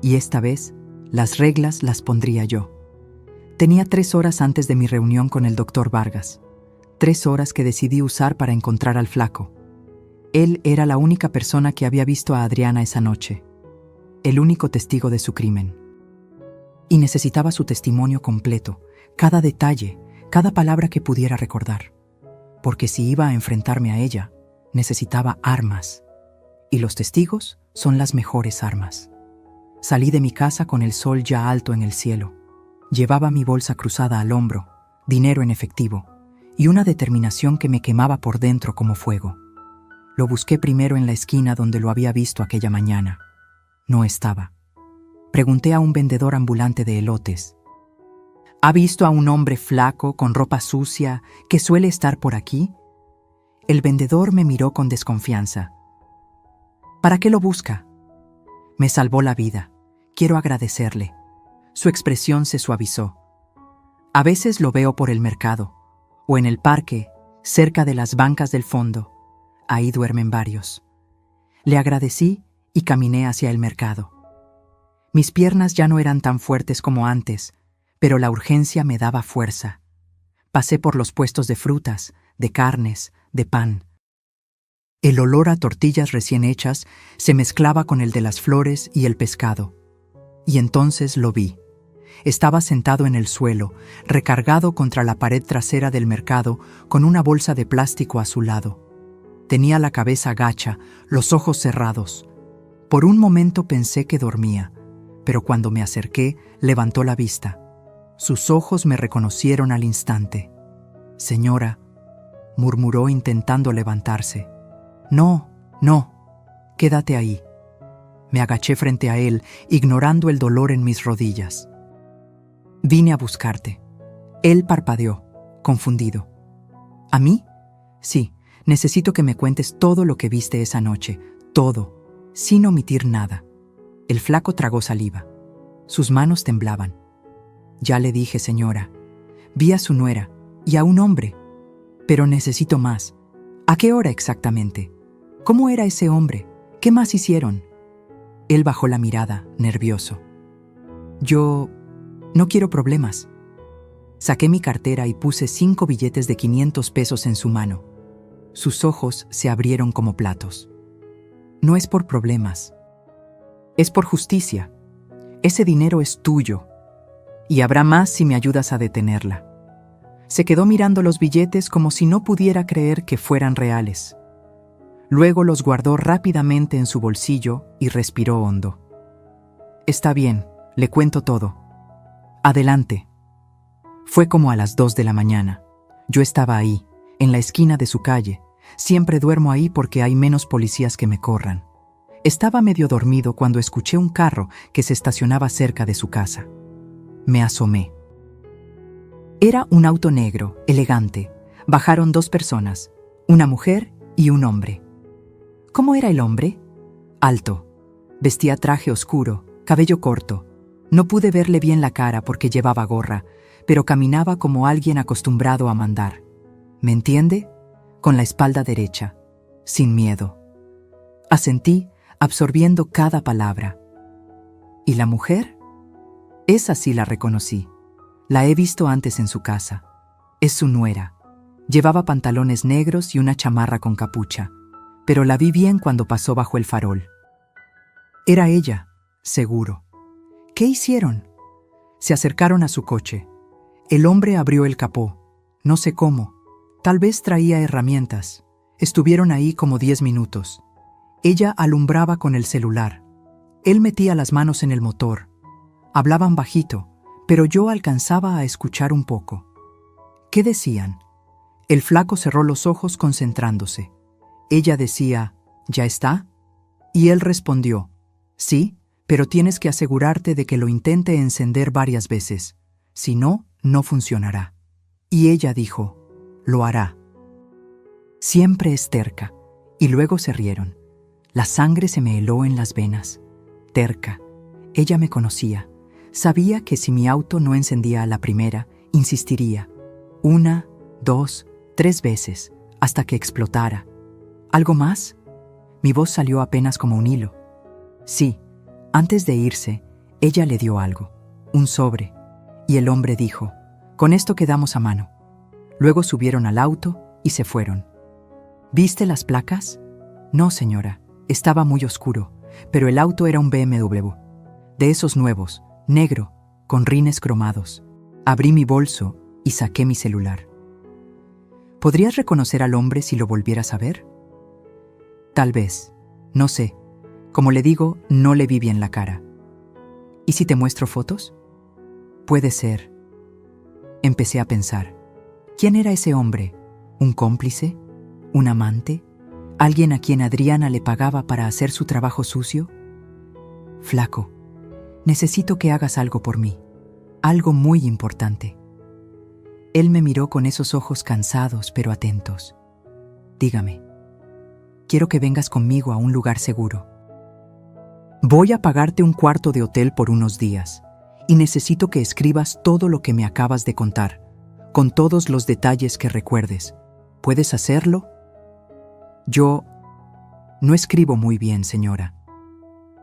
Y esta vez, las reglas las pondría yo. Tenía 3 horas antes de mi reunión con el doctor Vargas. 3 horas que decidí usar para encontrar al flaco. Él era la única persona que había visto a Adriana esa noche. El único testigo de su crimen. Y necesitaba su testimonio completo, cada detalle, cada palabra que pudiera recordar. Porque si iba a enfrentarme a ella, necesitaba armas. Y los testigos son las mejores armas. Salí de mi casa con el sol ya alto en el cielo. Llevaba mi bolsa cruzada al hombro, dinero en efectivo, y una determinación que me quemaba por dentro como fuego. Lo busqué primero en la esquina donde lo había visto aquella mañana. No estaba. Pregunté a un vendedor ambulante de elotes. ¿Ha visto a un hombre flaco, con ropa sucia, que suele estar por aquí? El vendedor me miró con desconfianza. ¿Para qué lo busca? Me salvó la vida. Quiero agradecerle. Su expresión se suavizó. A veces lo veo por el mercado, o en el parque, cerca de las bancas del fondo. Ahí duermen varios. Le agradecí y caminé hacia el mercado. Mis piernas ya no eran tan fuertes como antes, pero la urgencia me daba fuerza. Pasé por los puestos de frutas, de carnes, de pan. El olor a tortillas recién hechas se mezclaba con el de las flores y el pescado. Y entonces lo vi. Estaba sentado en el suelo, recargado contra la pared trasera del mercado, con una bolsa de plástico a su lado. Tenía la cabeza gacha, los ojos cerrados. Por un momento pensé que dormía, pero cuando me acerqué, levantó la vista. Sus ojos me reconocieron al instante. «Señora», murmuró intentando levantarse. «No, no, quédate ahí». Me agaché frente a él, ignorando el dolor en mis rodillas. «Vine a buscarte». Él parpadeó, confundido. ¿A mí? Sí, necesito que me cuentes todo lo que viste esa noche, todo, sin omitir nada. El flaco tragó saliva. Sus manos temblaban. «Ya le dije, señora. Vi a su nuera y a un hombre. Pero necesito más. ¿A qué hora exactamente? ¿Cómo era ese hombre? ¿Qué más hicieron?» Él bajó la mirada, nervioso. «Yo no quiero problemas». Saqué mi cartera y puse 5 billetes de 500 pesos en su mano. Sus ojos se abrieron como platos. «No es por problemas. Es por justicia. Ese dinero es tuyo. Y habrá más si me ayudas a detenerla». Se quedó mirando los billetes como si no pudiera creer que fueran reales. Luego los guardó rápidamente en su bolsillo y respiró hondo. «Está bien, le cuento todo. Adelante». Fue como a las 2 de la mañana. Yo estaba ahí, en la esquina de su calle. Siempre duermo ahí porque hay menos policías que me corran. Estaba medio dormido cuando escuché un carro que se estacionaba cerca de su casa. Me asomé. Era un auto negro, elegante. Bajaron 2 personas, una mujer y un hombre. ¿Cómo era el hombre? Alto. Vestía traje oscuro, cabello corto. No pude verle bien la cara porque llevaba gorra, pero caminaba como alguien acostumbrado a mandar. ¿Me entiende? con la espalda derecha, sin miedo. Asentí, absorbiendo cada palabra. ¿Y la mujer? Esa sí la reconocí. La he visto antes en su casa. Es su nuera. Llevaba pantalones negros y una chamarra con capucha, pero la vi bien cuando pasó bajo el farol. Era ella, seguro. ¿Qué hicieron? Se acercaron a su coche. El hombre abrió el capó. No sé cómo. Tal vez traía herramientas. Estuvieron ahí como 10 minutos. Ella alumbraba con el celular. Él metía las manos en el motor. Hablaban bajito, pero yo alcanzaba a escuchar un poco. ¿Qué decían? El flaco cerró los ojos concentrándose. Ella decía, ¿ya está? Y él respondió, sí, pero tienes que asegurarte de que lo intente encender varias veces. Si no, no funcionará. Y ella dijo, lo hará. Siempre es terca. Y luego se rieron. La sangre se me heló en las venas. Terca. Ella me conocía. Sabía que si mi auto no encendía a la primera, insistiría. 1, 2, 3 veces, hasta que explotara. ¿Algo más? Mi voz salió apenas como un hilo. Sí, antes de irse, ella le dio algo, un sobre, y el hombre dijo, con esto quedamos a mano. Luego subieron al auto y se fueron. ¿Viste las placas? No, señora, estaba muy oscuro, pero el auto era un BMW, de esos nuevos, negro, con rines cromados. Abrí mi bolso y saqué mi celular. ¿Podrías reconocer al hombre si lo volvieras a ver? Tal vez. No sé. Como le digo, no le vi bien la cara. ¿Y si te muestro fotos? Puede ser. Empecé a pensar. ¿Quién era ese hombre? ¿Un cómplice? ¿Un amante? ¿Alguien a quien Adriana le pagaba para hacer su trabajo sucio? Flaco, necesito que hagas algo por mí. Algo muy importante. Él me miró con esos ojos cansados pero atentos. Dígame. Quiero que vengas conmigo a un lugar seguro. Voy a pagarte un cuarto de hotel por unos días y necesito que escribas todo lo que me acabas de contar, con todos los detalles que recuerdes. ¿Puedes hacerlo? Yo no escribo muy bien, señora.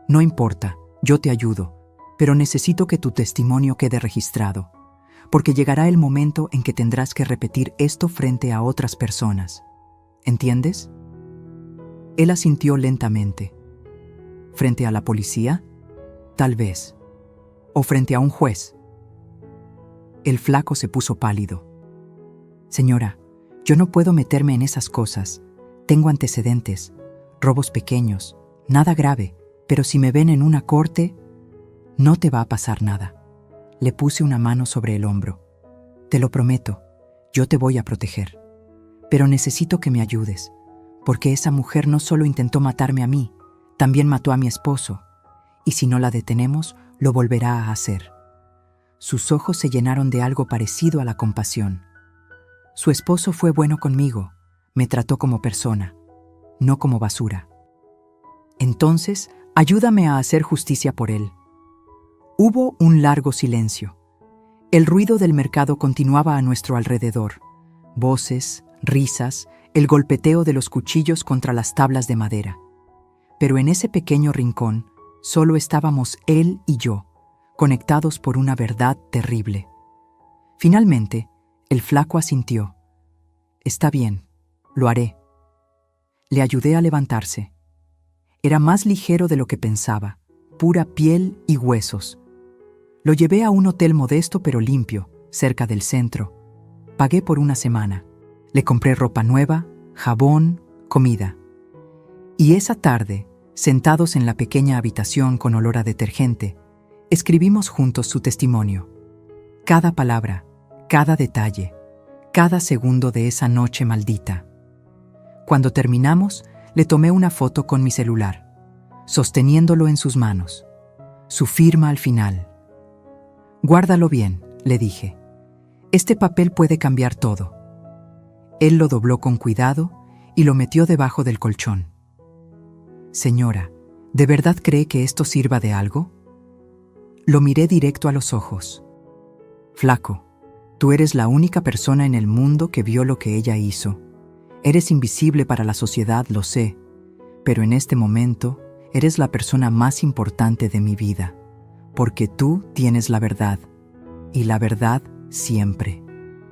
No importa, yo te ayudo, pero necesito que tu testimonio quede registrado, porque llegará el momento en que tendrás que repetir esto frente a otras personas. ¿Entiendes? Él asintió lentamente. ¿Frente a la policía? Tal vez. ¿O frente a un juez? El flaco se puso pálido. Señora, yo no puedo meterme en esas cosas. Tengo antecedentes, robos pequeños, nada grave, pero si me ven en una corte, no te va a pasar nada. Le puse una mano sobre el hombro. Te lo prometo, yo te voy a proteger. Pero necesito que me ayudes, porque esa mujer no solo intentó matarme a mí, también mató a mi esposo, y si no la detenemos, lo volverá a hacer. Sus ojos se llenaron de algo parecido a la compasión. Su esposo fue bueno conmigo, me trató como persona, no como basura. Entonces, ayúdame a hacer justicia por él. Hubo un largo silencio. El ruido del mercado continuaba a nuestro alrededor. Voces, risas, el golpeteo de los cuchillos contra las tablas de madera. Pero en ese pequeño rincón, solo estábamos él y yo, conectados por una verdad terrible. Finalmente, el flaco asintió. Está bien, lo haré. Le ayudé a levantarse. Era más ligero de lo que pensaba, pura piel y huesos. Lo llevé a un hotel modesto pero limpio, cerca del centro. Pagué por una semana. Le compré ropa nueva, jabón, comida. Y esa tarde, sentados en la pequeña habitación con olor a detergente, escribimos juntos su testimonio. Cada palabra, cada detalle, cada segundo de esa noche maldita. Cuando terminamos, le tomé una foto con mi celular, sosteniéndolo en sus manos. Su firma al final. Guárdalo bien, le dije. Este papel puede cambiar todo. Él lo dobló con cuidado y lo metió debajo del colchón. Señora, ¿de verdad cree que esto sirva de algo? Lo miré directo a los ojos. Flaco, tú eres la única persona en el mundo que vio lo que ella hizo. Eres invisible para la sociedad, lo sé, pero en este momento eres la persona más importante de mi vida, porque tú tienes la verdad, y la verdad siempre,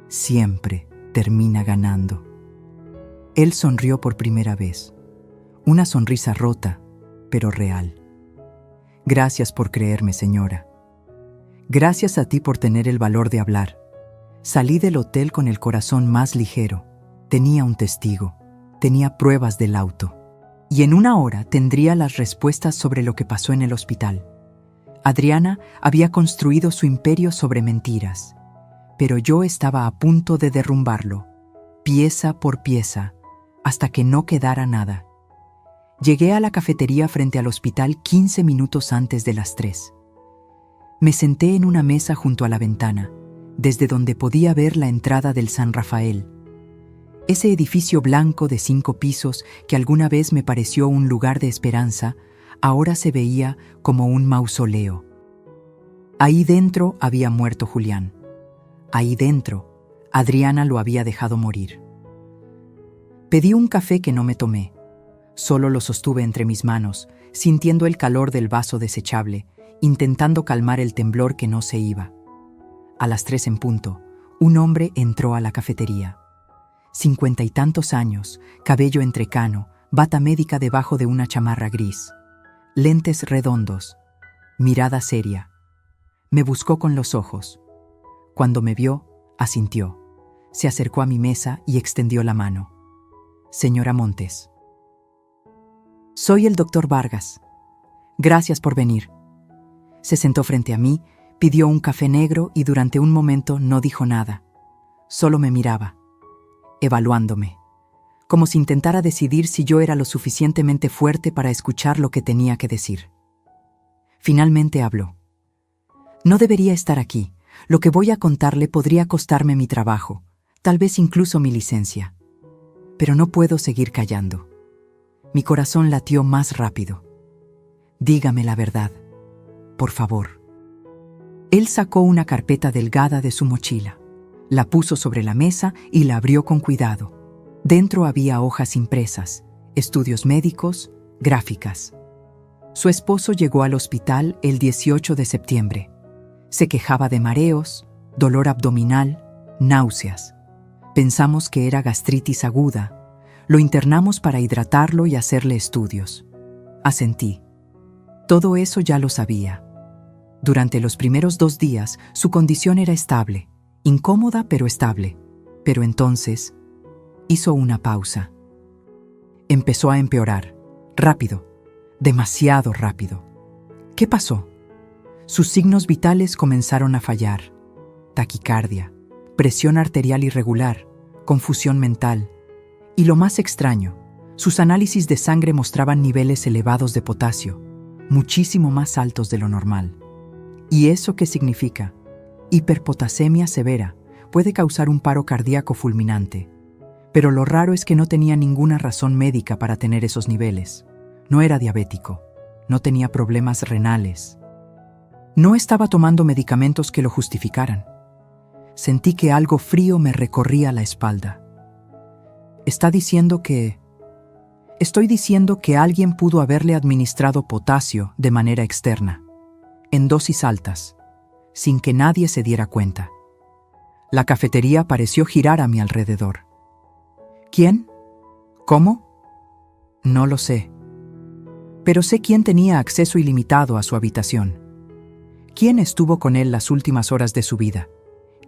siempre termina ganando. Él sonrió por primera vez, una sonrisa rota, pero real. Gracias por creerme, señora. Gracias a ti por tener el valor de hablar. Salí del hotel con el corazón más ligero. Tenía un testigo, tenía pruebas del auto. Y en una hora tendría las respuestas sobre lo que pasó en el hospital. Adriana había construido su imperio sobre mentiras, pero yo estaba a punto de derrumbarlo, pieza por pieza, hasta que no quedara nada. Llegué a la cafetería frente al hospital 15 minutos antes de las 3. Me senté en una mesa junto a la ventana, desde donde podía ver la entrada del San Rafael. Ese edificio blanco de 5 pisos que alguna vez me pareció un lugar de esperanza, ahora se veía como un mausoleo. Ahí dentro había muerto Julián. Ahí dentro, Adriana lo había dejado morir. Pedí un café que no me tomé. Solo lo sostuve entre mis manos, sintiendo el calor del vaso desechable, intentando calmar el temblor que no se iba. A las 3 en punto, un hombre entró a la cafetería. 50 y tantos años, cabello entrecano, bata médica debajo de una chamarra gris, lentes redondos, mirada seria. Me buscó con los ojos. Cuando me vio, asintió. Se acercó a mi mesa y extendió la mano. Señora Montes. Soy el doctor Vargas. Gracias por venir. Se sentó frente a mí, pidió un café negro y durante un momento no dijo nada. Solo me miraba, evaluándome, como si intentara decidir si yo era lo suficientemente fuerte para escuchar lo que tenía que decir. Finalmente habló. No debería estar aquí. Lo que voy a contarle podría costarme mi trabajo, tal vez incluso mi licencia. Pero no puedo seguir callando. Mi corazón latió más rápido. Dígame la verdad, por favor. Él sacó una carpeta delgada de su mochila, la puso sobre la mesa y la abrió con cuidado. Dentro había hojas impresas, estudios médicos, gráficas. Su esposo llegó al hospital el 18 de septiembre. Se quejaba de mareos, dolor abdominal, náuseas. Pensamos que era gastritis aguda. Lo internamos para hidratarlo y hacerle estudios. Asentí. Todo eso ya lo sabía. Durante los primeros 2 días, su condición era estable, incómoda pero estable. Pero entonces, hizo una pausa. Empezó a empeorar. Rápido. Demasiado rápido. ¿Qué pasó? Sus signos vitales comenzaron a fallar. Taquicardia, presión arterial irregular, confusión mental. Y lo más extraño, sus análisis de sangre mostraban niveles elevados de potasio, muchísimo más altos de lo normal. ¿Y eso qué significa? Hiperpotasemia severa puede causar un paro cardíaco fulminante. Pero lo raro es que no tenía ninguna razón médica para tener esos niveles. No era diabético, no tenía problemas renales. No estaba tomando medicamentos que lo justificaran. Sentí que algo frío me recorría la espalda. Estoy diciendo que alguien pudo haberle administrado potasio de manera externa, en dosis altas, sin que nadie se diera cuenta. La cafetería pareció girar a mi alrededor. ¿Quién? ¿Cómo? No lo sé. Pero sé quién tenía acceso ilimitado a su habitación. ¿Quién estuvo con él las últimas horas de su vida?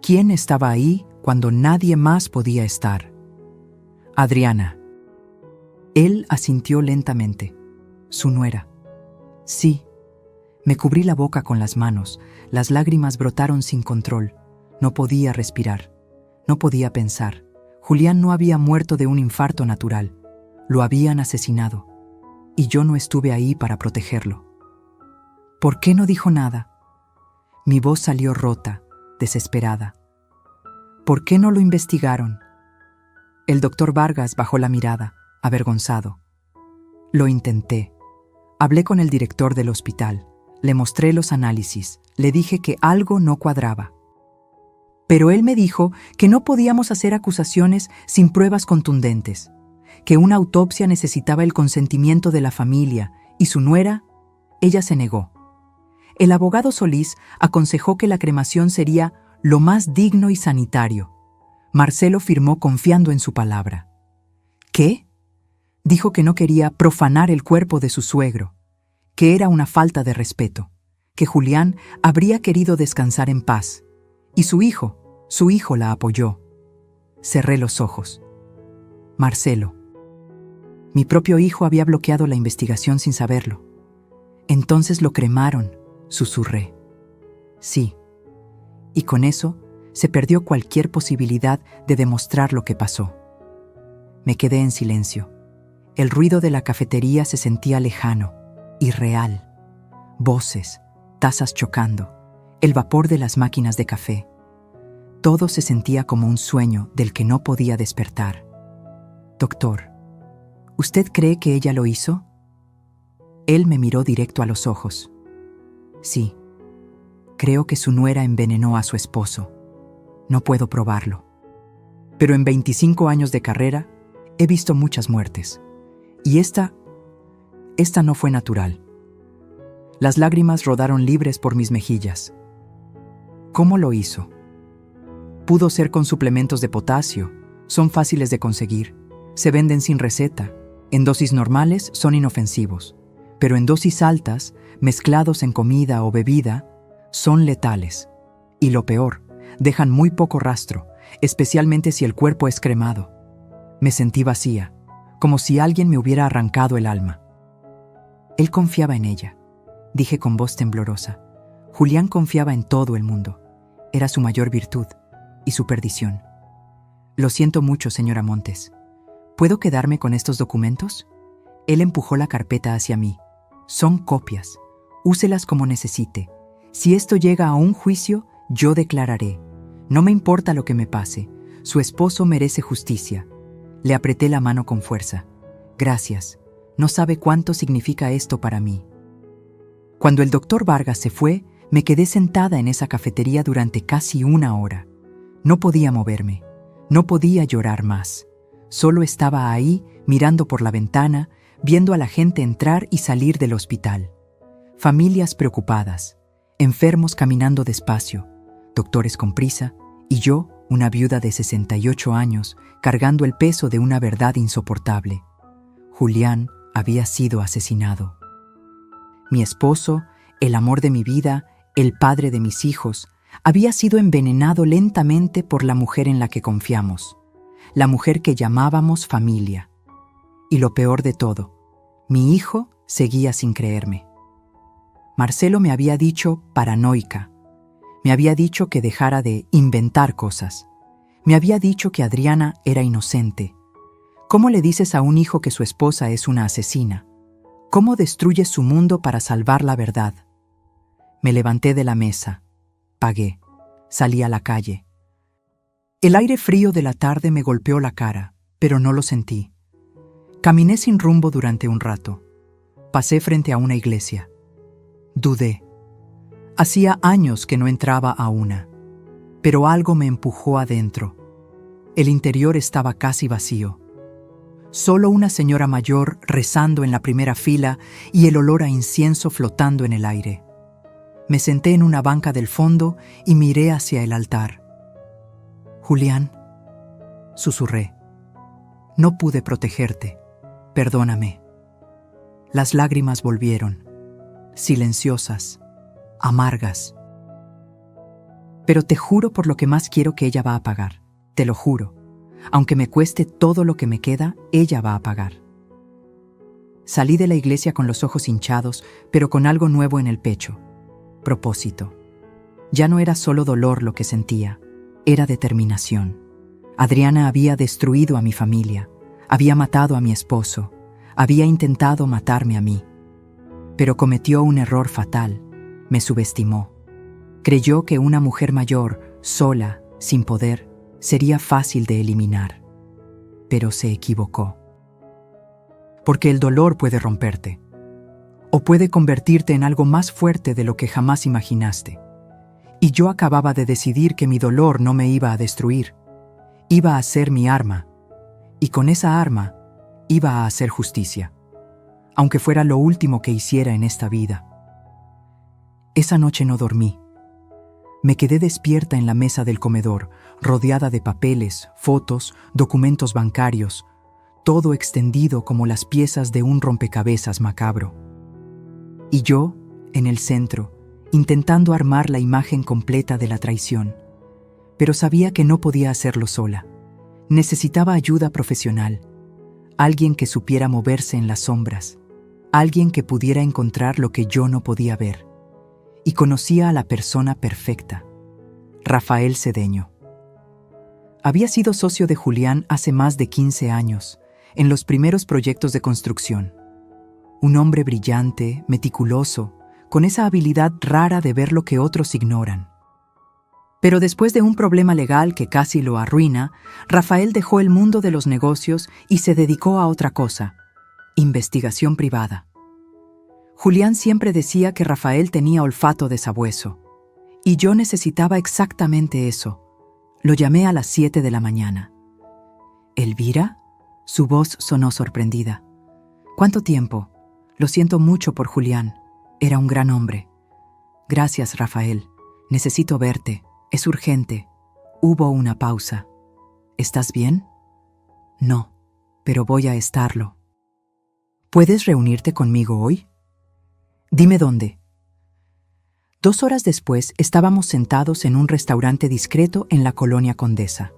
¿Quién estaba ahí cuando nadie más podía estar? Adriana. Él asintió lentamente. Su nuera. Sí. Me cubrí la boca con las manos. Las lágrimas brotaron sin control. No podía respirar. No podía pensar. Julián no había muerto de un infarto natural. Lo habían asesinado. Y yo no estuve ahí para protegerlo. ¿Por qué no dijo nada? Mi voz salió rota, desesperada. ¿Por qué no lo investigaron? El doctor Vargas bajó la mirada, avergonzado. Lo intenté. Hablé con el director del hospital. Le mostré los análisis. Le dije que algo no cuadraba. Pero él me dijo que no podíamos hacer acusaciones sin pruebas contundentes, que una autopsia necesitaba el consentimiento de la familia y su nuera, ella se negó. El abogado Solís aconsejó que la cremación sería lo más digno y sanitario. Marcelo firmó confiando en su palabra. ¿Qué? Dijo que no quería profanar el cuerpo de su suegro, que era una falta de respeto, que Julián habría querido descansar en paz. Y su hijo la apoyó. Cerré los ojos. Marcelo. Mi propio hijo había bloqueado la investigación sin saberlo. Entonces lo cremaron, susurré. Sí. Y con eso se perdió cualquier posibilidad de demostrar lo que pasó. Me quedé en silencio. El ruido de la cafetería se sentía lejano, irreal. Voces, tazas chocando, el vapor de las máquinas de café. Todo se sentía como un sueño del que no podía despertar. Doctor, ¿usted cree que ella lo hizo? Él me miró directo a los ojos. Sí, creo que su nuera envenenó a su esposo. No puedo probarlo. Pero en 25 años de carrera, he visto muchas muertes. Y esta no fue natural. Las lágrimas rodaron libres por mis mejillas. ¿Cómo lo hizo? Pudo ser con suplementos de potasio. Son fáciles de conseguir. Se venden sin receta. En dosis normales son inofensivos. Pero en dosis altas, mezclados en comida o bebida, son letales. Y lo peor, dejan muy poco rastro, especialmente si el cuerpo es cremado. Me sentí vacía, como si alguien me hubiera arrancado el alma. Él confiaba en ella, dije con voz temblorosa. Julián confiaba en todo el mundo. Era su mayor virtud y su perdición. Lo siento mucho, señora Montes. ¿Puedo quedarme con estos documentos? Él empujó la carpeta hacia mí. Son copias. Úselas como necesite. Si esto llega a un juicio, yo declararé. No me importa lo que me pase. Su esposo merece justicia. Le apreté la mano con fuerza. Gracias. No sabe cuánto significa esto para mí. Cuando el doctor Vargas se fue, me quedé sentada en esa cafetería durante casi 1 hora. No podía moverme. No podía llorar más. Solo estaba ahí, mirando por la ventana, viendo a la gente entrar y salir del hospital. Familias preocupadas, enfermos caminando despacio, doctores con prisa, y yo, una viuda de 68 años, cargando el peso de una verdad insoportable. Julián había sido asesinado. Mi esposo, el amor de mi vida, el padre de mis hijos, había sido envenenado lentamente por la mujer en la que confiamos, la mujer que llamábamos familia. Y lo peor de todo, mi hijo seguía sin creerme. Marcelo me había dicho paranoica. Me había dicho que dejara de inventar cosas. Me había dicho que Adriana era inocente. ¿Cómo le dices a un hijo que su esposa es una asesina? ¿Cómo destruyes su mundo para salvar la verdad? Me levanté de la mesa. Pagué. Salí a la calle. El aire frío de la tarde me golpeó la cara, pero no lo sentí. Caminé sin rumbo durante un rato. Pasé frente a una iglesia. Dudé. Hacía años que no entraba a una, pero algo me empujó adentro. El interior estaba casi vacío. Solo una señora mayor rezando en la primera fila y el olor a incienso flotando en el aire. Me senté en una banca del fondo y miré hacia el altar. Julián, susurré. No pude protegerte. Perdóname. Las lágrimas volvieron, silenciosas, amargas. Pero te juro por lo que más quiero que ella va a pagar. Te lo juro. Aunque me cueste todo lo que me queda, ella va a pagar. Salí de la iglesia con los ojos hinchados, pero con algo nuevo en el pecho. Propósito. Ya no era solo dolor lo que sentía, era determinación. Adriana había destruido a mi familia, había matado a mi esposo, había intentado matarme a mí. Pero cometió un error fatal, me subestimó. Creyó que una mujer mayor, sola, sin poder, sería fácil de eliminar. Pero se equivocó. Porque el dolor puede romperte, o puede convertirte en algo más fuerte de lo que jamás imaginaste. Y yo acababa de decidir que mi dolor no me iba a destruir. Iba a ser mi arma. Y con esa arma iba a hacer justicia, aunque fuera lo último que hiciera en esta vida. Esa noche no dormí. Me quedé despierta en la mesa del comedor, rodeada de papeles, fotos, documentos bancarios, todo extendido como las piezas de un rompecabezas macabro. Y yo, en el centro, intentando armar la imagen completa de la traición. Pero sabía que no podía hacerlo sola. Necesitaba ayuda profesional, alguien que supiera moverse en las sombras, alguien que pudiera encontrar lo que yo no podía ver. Y conocía a la persona perfecta, Rafael Cedeño. Había sido socio de Julián hace más de 15 años, en los primeros proyectos de construcción. Un hombre brillante, meticuloso, con esa habilidad rara de ver lo que otros ignoran. Pero después de un problema legal que casi lo arruina, Rafael dejó el mundo de los negocios y se dedicó a otra cosa: investigación privada. Julián siempre decía que Rafael tenía olfato de sabueso, y yo necesitaba exactamente eso. Lo llamé a las 7 de la mañana. ¿Elvira? Su voz sonó sorprendida. ¿Cuánto tiempo? Lo siento mucho por Julián. Era un gran hombre. Gracias, Rafael. Necesito verte. Es urgente. Hubo una pausa. ¿Estás bien? No, pero voy a estarlo. ¿Puedes reunirte conmigo hoy? Dime dónde. 2 horas después estábamos sentados en un restaurante discreto en la colonia Condesa.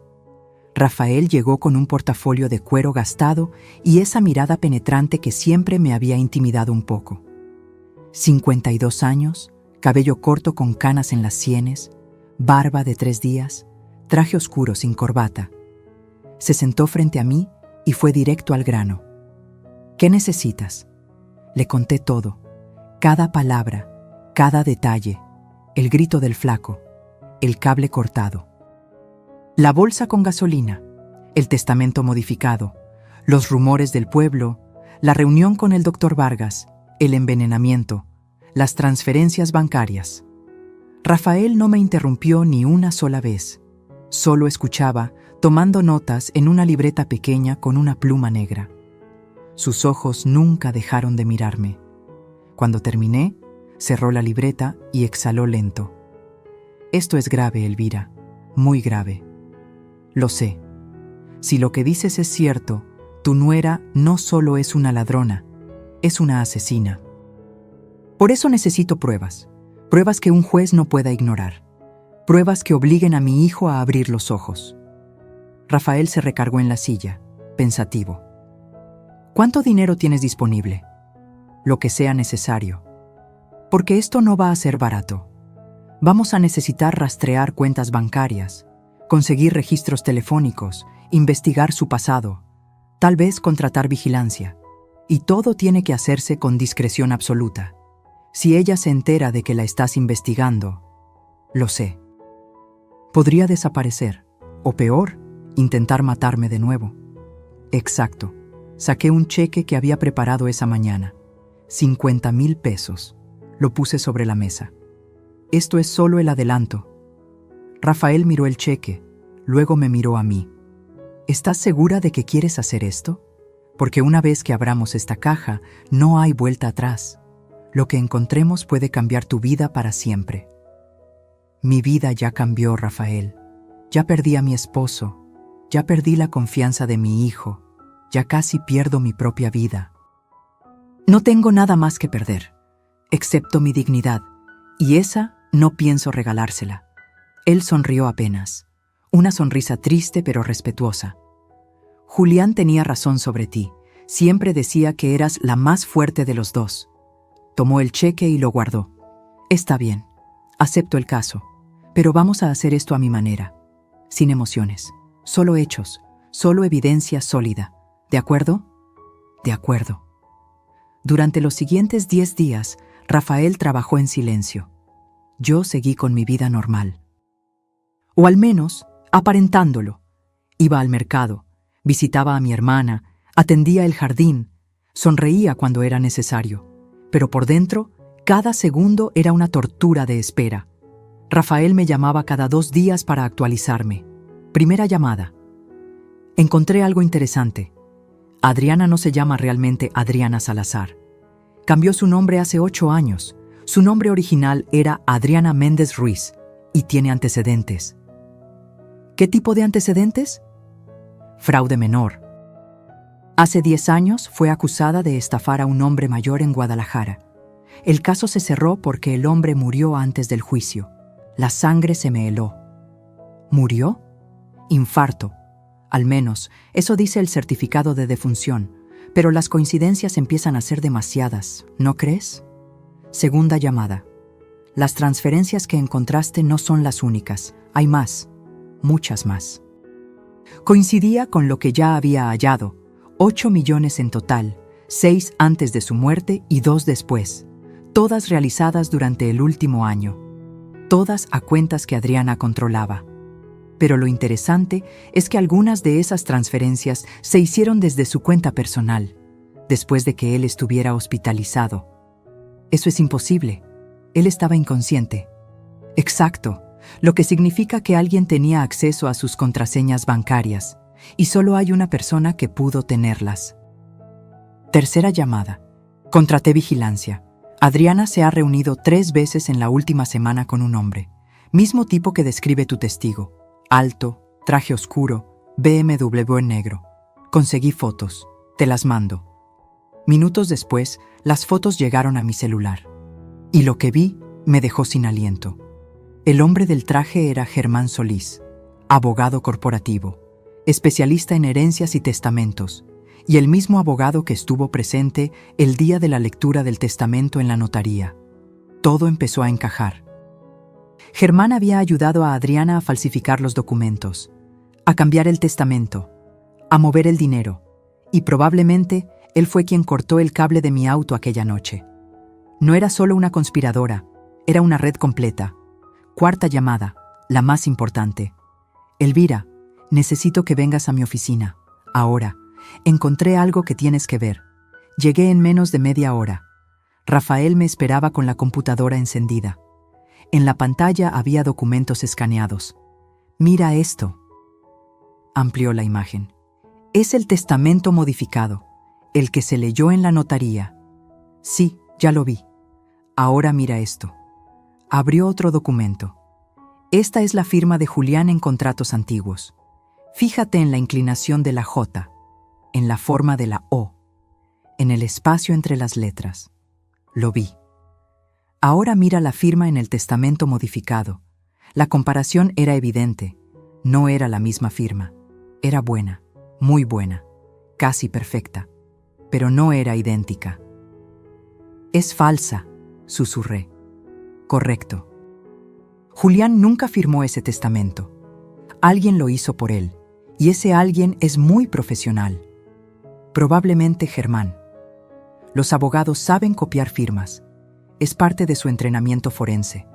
Rafael llegó con un portafolio de cuero gastado y esa mirada penetrante que siempre me había intimidado un poco. 52 años, cabello corto con canas en las sienes, barba de 3 días, traje oscuro sin corbata. Se sentó frente a mí y fue directo al grano. ¿Qué necesitas? Le conté todo, cada palabra, cada detalle, el grito del flaco, el cable cortado, la bolsa con gasolina, el testamento modificado, los rumores del pueblo, la reunión con el doctor Vargas, el envenenamiento, las transferencias bancarias. Rafael no me interrumpió ni una sola vez. Solo escuchaba, tomando notas en una libreta pequeña con una pluma negra. Sus ojos nunca dejaron de mirarme. Cuando terminé, cerró la libreta y exhaló lento. Esto es grave, Elvira, muy grave. Lo sé. Si lo que dices es cierto, tu nuera no solo es una ladrona, es una asesina. Por eso necesito pruebas. Pruebas que un juez no pueda ignorar. Pruebas que obliguen a mi hijo a abrir los ojos. Rafael se recargó en la silla, pensativo. ¿Cuánto dinero tienes disponible? Lo que sea necesario. Porque esto no va a ser barato. Vamos a necesitar rastrear cuentas bancarias, conseguir registros telefónicos, investigar su pasado, tal vez contratar vigilancia. Y todo tiene que hacerse con discreción absoluta. Si ella se entera de que la estás investigando, lo sé. Podría desaparecer, o peor, intentar matarme de nuevo. Exacto. Saqué un cheque que había preparado esa mañana. 50,000 pesos. Lo puse sobre la mesa. Esto es solo el adelanto. Rafael miró el cheque, luego me miró a mí. ¿Estás segura de que quieres hacer esto? Porque una vez que abramos esta caja, no hay vuelta atrás. Lo que encontremos puede cambiar tu vida para siempre. Mi vida ya cambió, Rafael. Ya perdí a mi esposo. Ya perdí la confianza de mi hijo. Ya casi pierdo mi propia vida. No tengo nada más que perder, excepto mi dignidad, y esa no pienso regalársela. Él sonrió apenas, una sonrisa triste pero respetuosa. Julián tenía razón sobre ti. Siempre decía que eras la más fuerte de los dos. Tomó el cheque y lo guardó. Está bien, acepto el caso, pero vamos a hacer esto a mi manera, sin emociones, solo hechos, solo evidencia sólida. ¿De acuerdo? De acuerdo. Durante los siguientes 10 días, Rafael trabajó en silencio. Yo seguí con mi vida normal. O al menos, aparentándolo. Iba al mercado, visitaba a mi hermana, atendía el jardín, sonreía cuando era necesario, pero por dentro, cada segundo era una tortura de espera. Rafael me llamaba cada 2 días para actualizarme. Primera llamada. Encontré algo interesante. Adriana no se llama realmente Adriana Salazar. Cambió su nombre hace 8 años. Su nombre original era Adriana Méndez Ruiz y tiene antecedentes. ¿Qué tipo de antecedentes? Fraude menor. Hace 10 años fue acusada de estafar a un hombre mayor en Guadalajara. El caso se cerró porque el hombre murió antes del juicio. La sangre se me heló. ¿Murió? Infarto. Al menos, eso dice el certificado de defunción. Pero las coincidencias empiezan a ser demasiadas, ¿no crees? Segunda llamada. Las transferencias que encontraste no son las únicas. Hay más. Muchas más. Coincidía con lo que ya había hallado. 8 millones en total, 6 antes de su muerte y 2 después. Todas realizadas durante el último año. Todas a cuentas que Adriana controlaba. Pero lo interesante es que algunas de esas transferencias se hicieron desde su cuenta personal, después de que él estuviera hospitalizado. Eso es imposible. Él estaba inconsciente. Exacto, lo que significa que alguien tenía acceso a sus contraseñas bancarias, y solo hay una persona que pudo tenerlas. Tercera llamada. Contraté vigilancia. Adriana se ha reunido 3 veces en la última semana con un hombre, mismo tipo que describe tu testigo. Alto, traje oscuro, BMW en negro. Conseguí fotos. Te las mando. Minutos después, las fotos llegaron a mi celular. Y lo que vi me dejó sin aliento. El hombre del traje era Germán Solís, abogado corporativo, especialista en herencias y testamentos, y el mismo abogado que estuvo presente el día de la lectura del testamento en la notaría. Todo empezó a encajar. Germán había ayudado a Adriana a falsificar los documentos, a cambiar el testamento, a mover el dinero, y probablemente él fue quien cortó el cable de mi auto aquella noche. No era solo una conspiradora, era una red completa. Cuarta llamada, la más importante. Elvira, necesito que vengas a mi oficina. Ahora, encontré algo que tienes que ver. Llegué en menos de media hora. Rafael me esperaba con la computadora encendida. En la pantalla había documentos escaneados. Mira esto. Amplió la imagen. Es el testamento modificado, el que se leyó en la notaría. Sí, ya lo vi. Ahora mira esto. Abrió otro documento. Esta es la firma de Julián en contratos antiguos. Fíjate en la inclinación de la J, en la forma de la O, en el espacio entre las letras. Lo vi. Ahora mira la firma en el testamento modificado. La comparación era evidente. No era la misma firma. Era buena, muy buena, casi perfecta, pero no era idéntica. Es falsa, susurré. Correcto. Julián nunca firmó ese testamento. Alguien lo hizo por él, y ese alguien es muy profesional. Probablemente Germán. Los abogados saben copiar firmas. Es parte de su entrenamiento forense.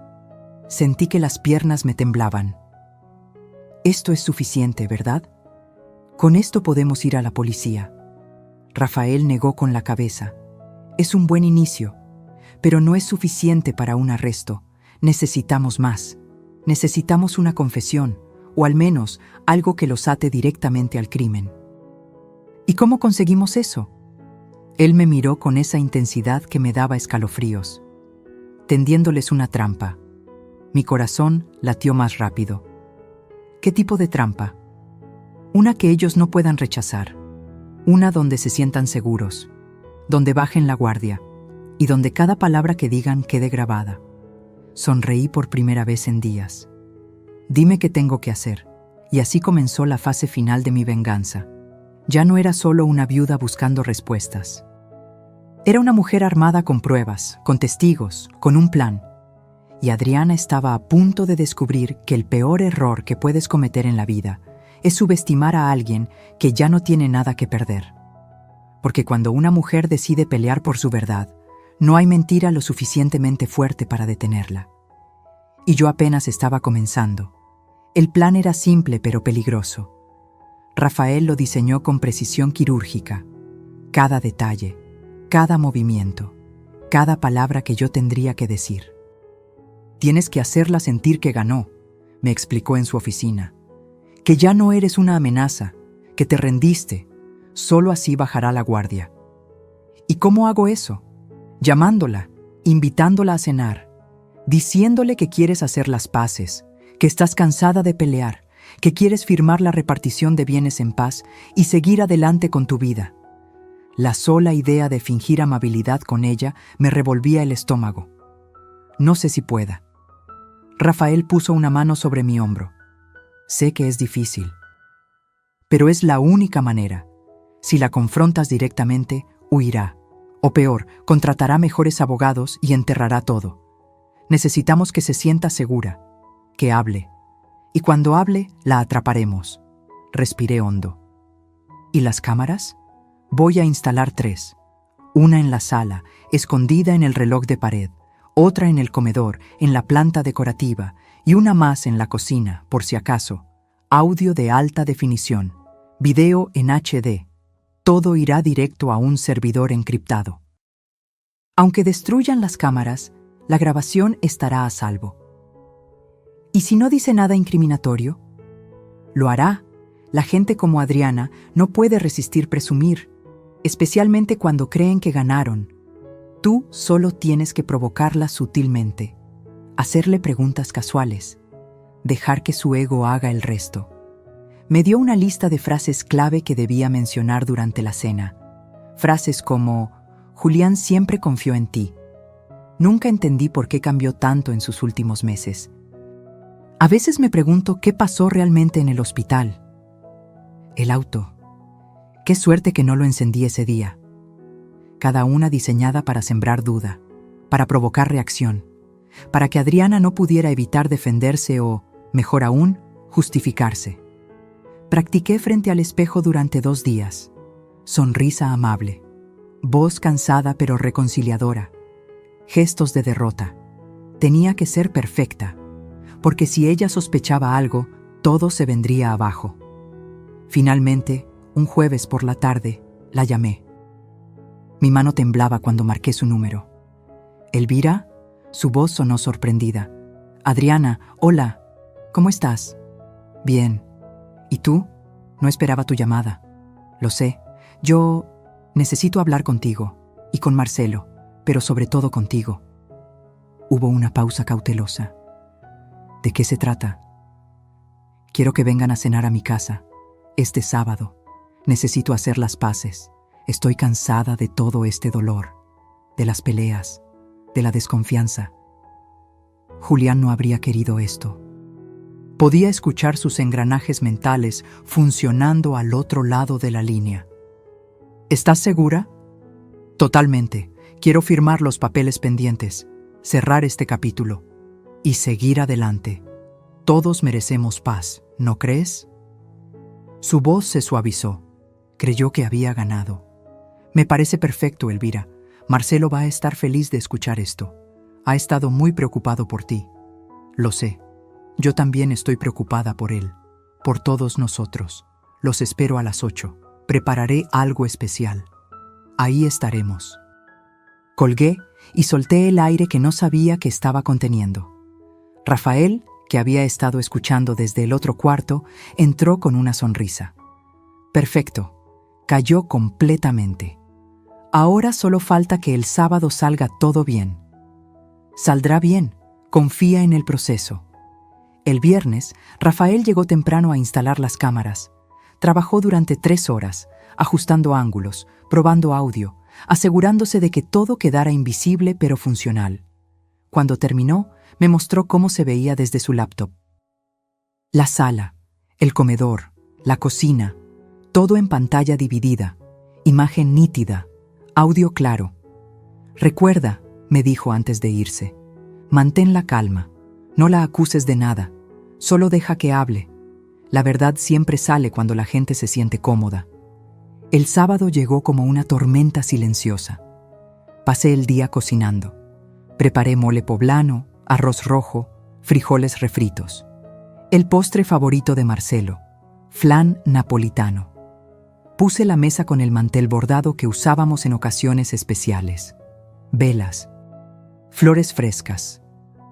Sentí que las piernas me temblaban. Esto es suficiente, ¿verdad? Con esto podemos ir a la policía. Rafael negó con la cabeza. Es un buen inicio, pero no es suficiente para un arresto. Necesitamos más. Necesitamos una confesión, o al menos algo que los ate directamente al crimen. ¿Y cómo conseguimos eso? Él me miró con esa intensidad que me daba escalofríos. Tendiéndoles una trampa. Mi corazón latió más rápido. ¿Qué tipo de trampa? Una que ellos no puedan rechazar. Una donde se sientan seguros, donde bajen la guardia y donde cada palabra que digan quede grabada. Sonreí por primera vez en días. Dime qué tengo que hacer. Y así comenzó la fase final de mi venganza. Ya no era solo una viuda buscando respuestas. Era una mujer armada con pruebas, con testigos, con un plan. Y Adriana estaba a punto de descubrir que el peor error que puedes cometer en la vida es subestimar a alguien que ya no tiene nada que perder. Porque cuando una mujer decide pelear por su verdad, no hay mentira lo suficientemente fuerte para detenerla. Y yo apenas estaba comenzando. El plan era simple pero peligroso. Rafael lo diseñó con precisión quirúrgica. Cada detalle, cada movimiento, cada palabra que yo tendría que decir. Tienes que hacerla sentir que ganó, me explicó en su oficina. Que ya no eres una amenaza, que te rendiste. Solo así bajará la guardia. ¿Y cómo hago eso? Llamándola, invitándola a cenar, diciéndole que quieres hacer las paces, que estás cansada de pelear, que quieres firmar la repartición de bienes en paz y seguir adelante con tu vida. La sola idea de fingir amabilidad con ella me revolvía el estómago. No sé si pueda. Rafael puso una mano sobre mi hombro. Sé que es difícil, pero es la única manera. Si la confrontas directamente, huirá. O peor, contratará mejores abogados y enterrará todo. Necesitamos que se sienta segura, que hable. Y cuando hable, la atraparemos. Respiré hondo. ¿Y las cámaras? Voy a instalar 3. Una en la sala, escondida en el reloj de pared, otra en el comedor, en la planta decorativa, y una más en la cocina, por si acaso. Audio de alta definición, video en HD. Todo irá directo a un servidor encriptado. Aunque destruyan las cámaras, la grabación estará a salvo. ¿Y si no dice nada incriminatorio? Lo hará. La gente como Adriana no puede resistir presumir, especialmente cuando creen que ganaron. Tú solo tienes que provocarla sutilmente, hacerle preguntas casuales, dejar que su ego haga el resto. Me dio una lista de frases clave que debía mencionar durante la cena. Frases como: Julián siempre confió en ti. Nunca entendí por qué cambió tanto en sus últimos meses. A veces me pregunto qué pasó realmente en el hospital. El auto. Qué suerte que no lo encendí ese día. Cada una diseñada para sembrar duda, para provocar reacción, para que Adriana no pudiera evitar defenderse o, mejor aún, justificarse. Practiqué frente al espejo durante 2 días. Sonrisa amable, voz cansada pero reconciliadora, gestos de derrota. Tenía que ser perfecta, porque si ella sospechaba algo, todo se vendría abajo. Finalmente, un jueves por la tarde, la llamé. Mi mano temblaba cuando marqué su número. Elvira, su voz sonó sorprendida. Adriana, hola, ¿cómo estás? Bien. ¿Y tú? No esperaba tu llamada. Lo sé. Yo necesito hablar contigo, y con Marcelo, pero sobre todo contigo. Hubo una pausa cautelosa. ¿De qué se trata? Quiero que vengan a cenar a mi casa, este sábado. Necesito hacer las paces. Estoy cansada de todo este dolor, de las peleas, de la desconfianza. Julián no habría querido esto. Podía escuchar sus engranajes mentales funcionando al otro lado de la línea. ¿Estás segura? Totalmente. Quiero firmar los papeles pendientes, cerrar este capítulo y seguir adelante. Todos merecemos paz, ¿no crees? Su voz se suavizó. Creyó que había ganado. Me parece perfecto, Elvira. Marcelo va a estar feliz de escuchar esto. Ha estado muy preocupado por ti. Lo sé. Yo también estoy preocupada por él, por todos nosotros. Los espero a las 8. Prepararé algo especial. Ahí estaremos. Colgué y solté el aire que no sabía que estaba conteniendo. Rafael, que había estado escuchando desde el otro cuarto, entró con una sonrisa. Perfecto. Cayó completamente. Ahora solo falta que el sábado salga todo bien. Saldrá bien. Confía en el proceso. El viernes, Rafael llegó temprano a instalar las cámaras. Trabajó durante 3 horas, ajustando ángulos, probando audio, asegurándose de que todo quedara invisible pero funcional. Cuando terminó, me mostró cómo se veía desde su laptop. La sala, el comedor, la cocina, todo en pantalla dividida, imagen nítida, audio claro. Recuerda, me dijo antes de irse, mantén la calma, no la acuses de nada, solo deja que hable. La verdad siempre sale cuando la gente se siente cómoda. El sábado llegó como una tormenta silenciosa. Pasé el día cocinando. Preparé mole poblano, arroz rojo, frijoles refritos. El postre favorito de Marcelo, flan napolitano. Puse la mesa con el mantel bordado que usábamos en ocasiones especiales. Velas, flores frescas,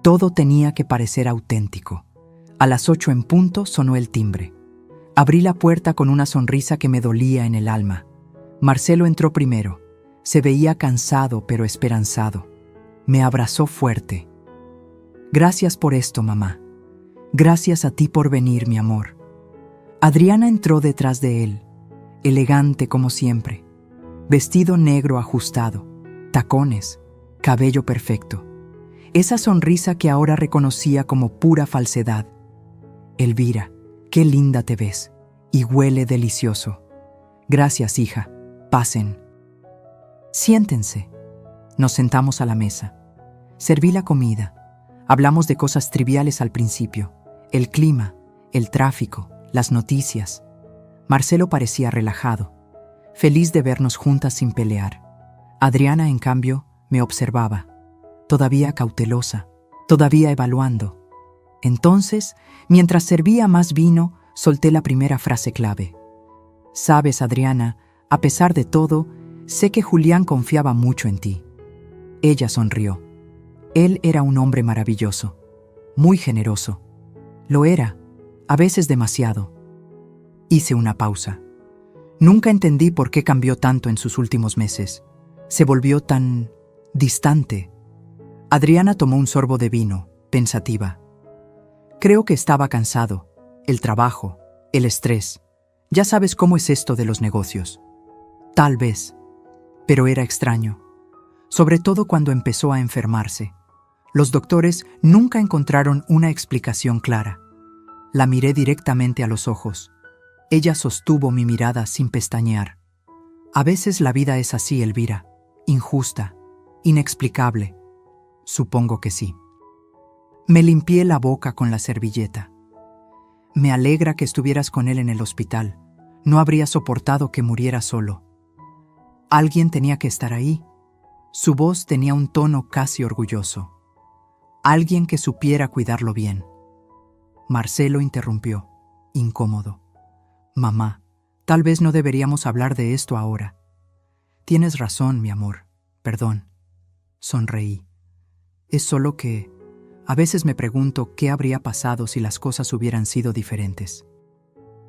Todo tenía que parecer auténtico. A las 8 en punto sonó el timbre. Abrí la puerta con una sonrisa que me dolía en el alma. Marcelo entró primero. Se veía cansado pero esperanzado. Me abrazó fuerte. Gracias por esto, mamá. Gracias a ti por venir, mi amor. Adriana entró detrás de él, elegante como siempre. Vestido negro ajustado, tacones, cabello perfecto. Esa sonrisa que ahora reconocía como pura falsedad. Elvira, qué linda te ves, y huele delicioso. Gracias, hija. Pasen. Siéntense. Nos sentamos a la mesa. Serví la comida. Hablamos de cosas triviales al principio. El clima, el tráfico, las noticias. Marcelo parecía relajado, feliz de vernos juntas sin pelear. Adriana, en cambio, me observaba, todavía cautelosa, todavía evaluando. Entonces, mientras servía más vino, solté la primera frase clave. Sabes, Adriana, a pesar de todo, sé que Julián confiaba mucho en ti. Ella sonrió. Él era un hombre maravilloso, muy generoso. Lo era, a veces demasiado. Hice una pausa. Nunca entendí por qué cambió tanto en sus últimos meses. Se volvió tan distante. Adriana tomó un sorbo de vino, pensativa. Creo que estaba cansado. El trabajo, el estrés. Ya sabes cómo es esto de los negocios. Tal vez. Pero era extraño. Sobre todo cuando empezó a enfermarse. Los doctores nunca encontraron una explicación clara. La miré directamente a los ojos. Ella sostuvo mi mirada sin pestañear. A veces la vida es así, Elvira. Injusta, inexplicable. Supongo que sí. Me limpié la boca con la servilleta. Me alegra que estuvieras con él en el hospital. No habría soportado que muriera solo. Alguien tenía que estar ahí. Su voz tenía un tono casi orgulloso. Alguien que supiera cuidarlo bien. Marcelo interrumpió, incómodo. Mamá, tal vez no deberíamos hablar de esto ahora. Tienes razón, mi amor. Perdón. Sonreí. Es solo que a veces me pregunto qué habría pasado si las cosas hubieran sido diferentes.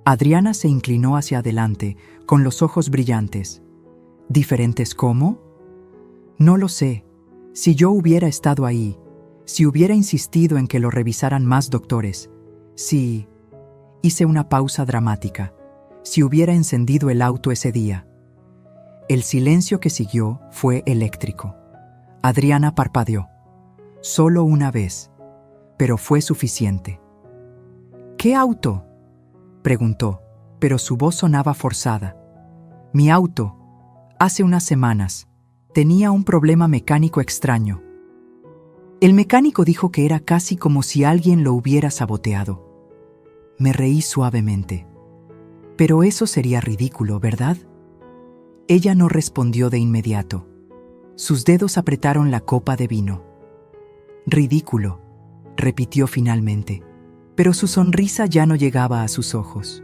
Adriana se inclinó hacia adelante, con los ojos brillantes. ¿Diferentes cómo? No lo sé. Si yo hubiera estado ahí, si hubiera insistido en que lo revisaran más doctores, si... Hice una pausa dramática. Si hubiera encendido el auto ese día. El silencio que siguió fue eléctrico. Adriana parpadeó. Solo una vez, pero fue suficiente. ¿Qué auto?, preguntó, pero su voz sonaba forzada. Mi auto, hace unas semanas, tenía un problema mecánico extraño. El mecánico dijo que era casi como si alguien lo hubiera saboteado. Me reí suavemente. Pero eso sería ridículo, ¿verdad? Ella no respondió de inmediato. Sus dedos apretaron la copa de vino. Ridículo, repitió finalmente, pero su sonrisa ya no llegaba a sus ojos.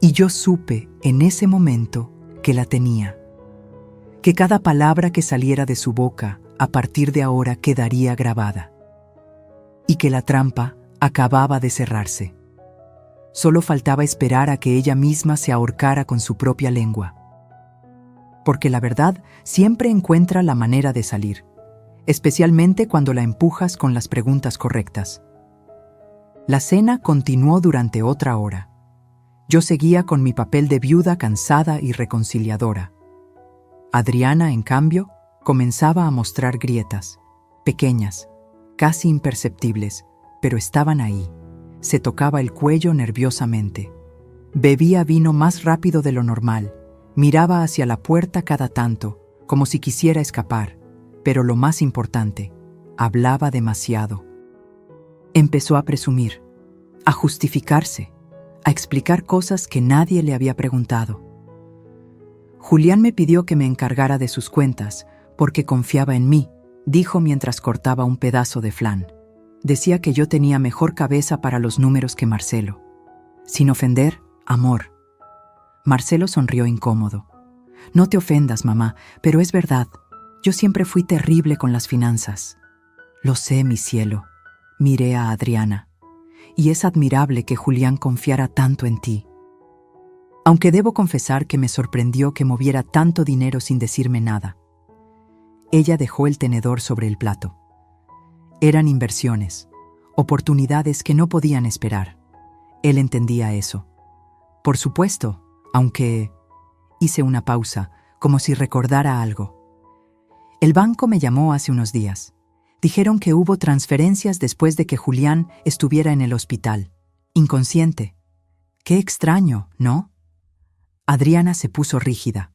Y yo supe en ese momento que la tenía. Que cada palabra que saliera de su boca a partir de ahora quedaría grabada. Y que la trampa acababa de cerrarse. Solo faltaba esperar a que ella misma se ahorcara con su propia lengua. Porque la verdad siempre encuentra la manera de salir, especialmente cuando la empujas con las preguntas correctas. La cena continuó durante otra hora. Yo seguía con mi papel de viuda cansada y reconciliadora. Adriana, en cambio, comenzaba a mostrar grietas, pequeñas, casi imperceptibles, pero estaban ahí. Se tocaba el cuello nerviosamente. Bebía vino más rápido de lo normal. Miraba hacia la puerta cada tanto, como si quisiera escapar. Pero lo más importante, hablaba demasiado. Empezó a presumir, a justificarse, a explicar cosas que nadie le había preguntado. Julián me pidió que me encargara de sus cuentas, porque confiaba en mí, dijo mientras cortaba un pedazo de flan. Decía que yo tenía mejor cabeza para los números que Marcelo. Sin ofender, amor. Marcelo sonrió incómodo. No te ofendas, mamá, pero es verdad. Yo siempre fui terrible con las finanzas. Lo sé, mi cielo. Miré a Adriana. Y es admirable que Julián confiara tanto en ti. Aunque debo confesar que me sorprendió que moviera tanto dinero sin decirme nada. Ella dejó el tenedor sobre el plato. Eran inversiones, oportunidades que no podían esperar. Él entendía eso. Por supuesto, aunque... Hice una pausa, como si recordara algo. El banco me llamó hace unos días. Dijeron que hubo transferencias después de que Julián estuviera en el hospital, inconsciente. Qué extraño, ¿no? Adriana se puso rígida.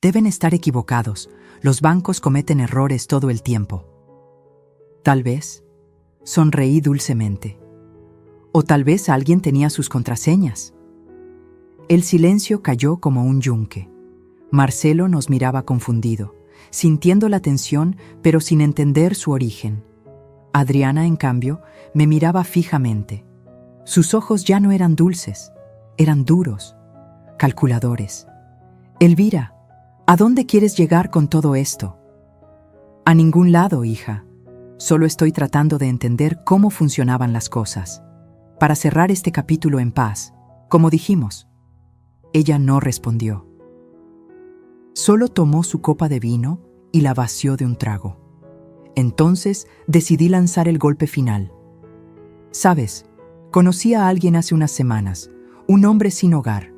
Deben estar equivocados. Los bancos cometen errores todo el tiempo. Tal vez. Sonreí dulcemente. O tal vez alguien tenía sus contraseñas. El silencio cayó como un yunque. Marcelo nos miraba confundido, sintiendo la tensión, pero sin entender su origen. Adriana, en cambio, me miraba fijamente. Sus ojos ya no eran dulces, eran duros, calculadores. Elvira, ¿a dónde quieres llegar con todo esto? A ningún lado, hija. Solo estoy tratando de entender cómo funcionaban las cosas, para cerrar este capítulo en paz, como dijimos. Ella no respondió. Solo tomó su copa de vino y la vació de un trago. Entonces decidí lanzar el golpe final. ¿Sabes? Conocí a alguien hace unas semanas, un hombre sin hogar.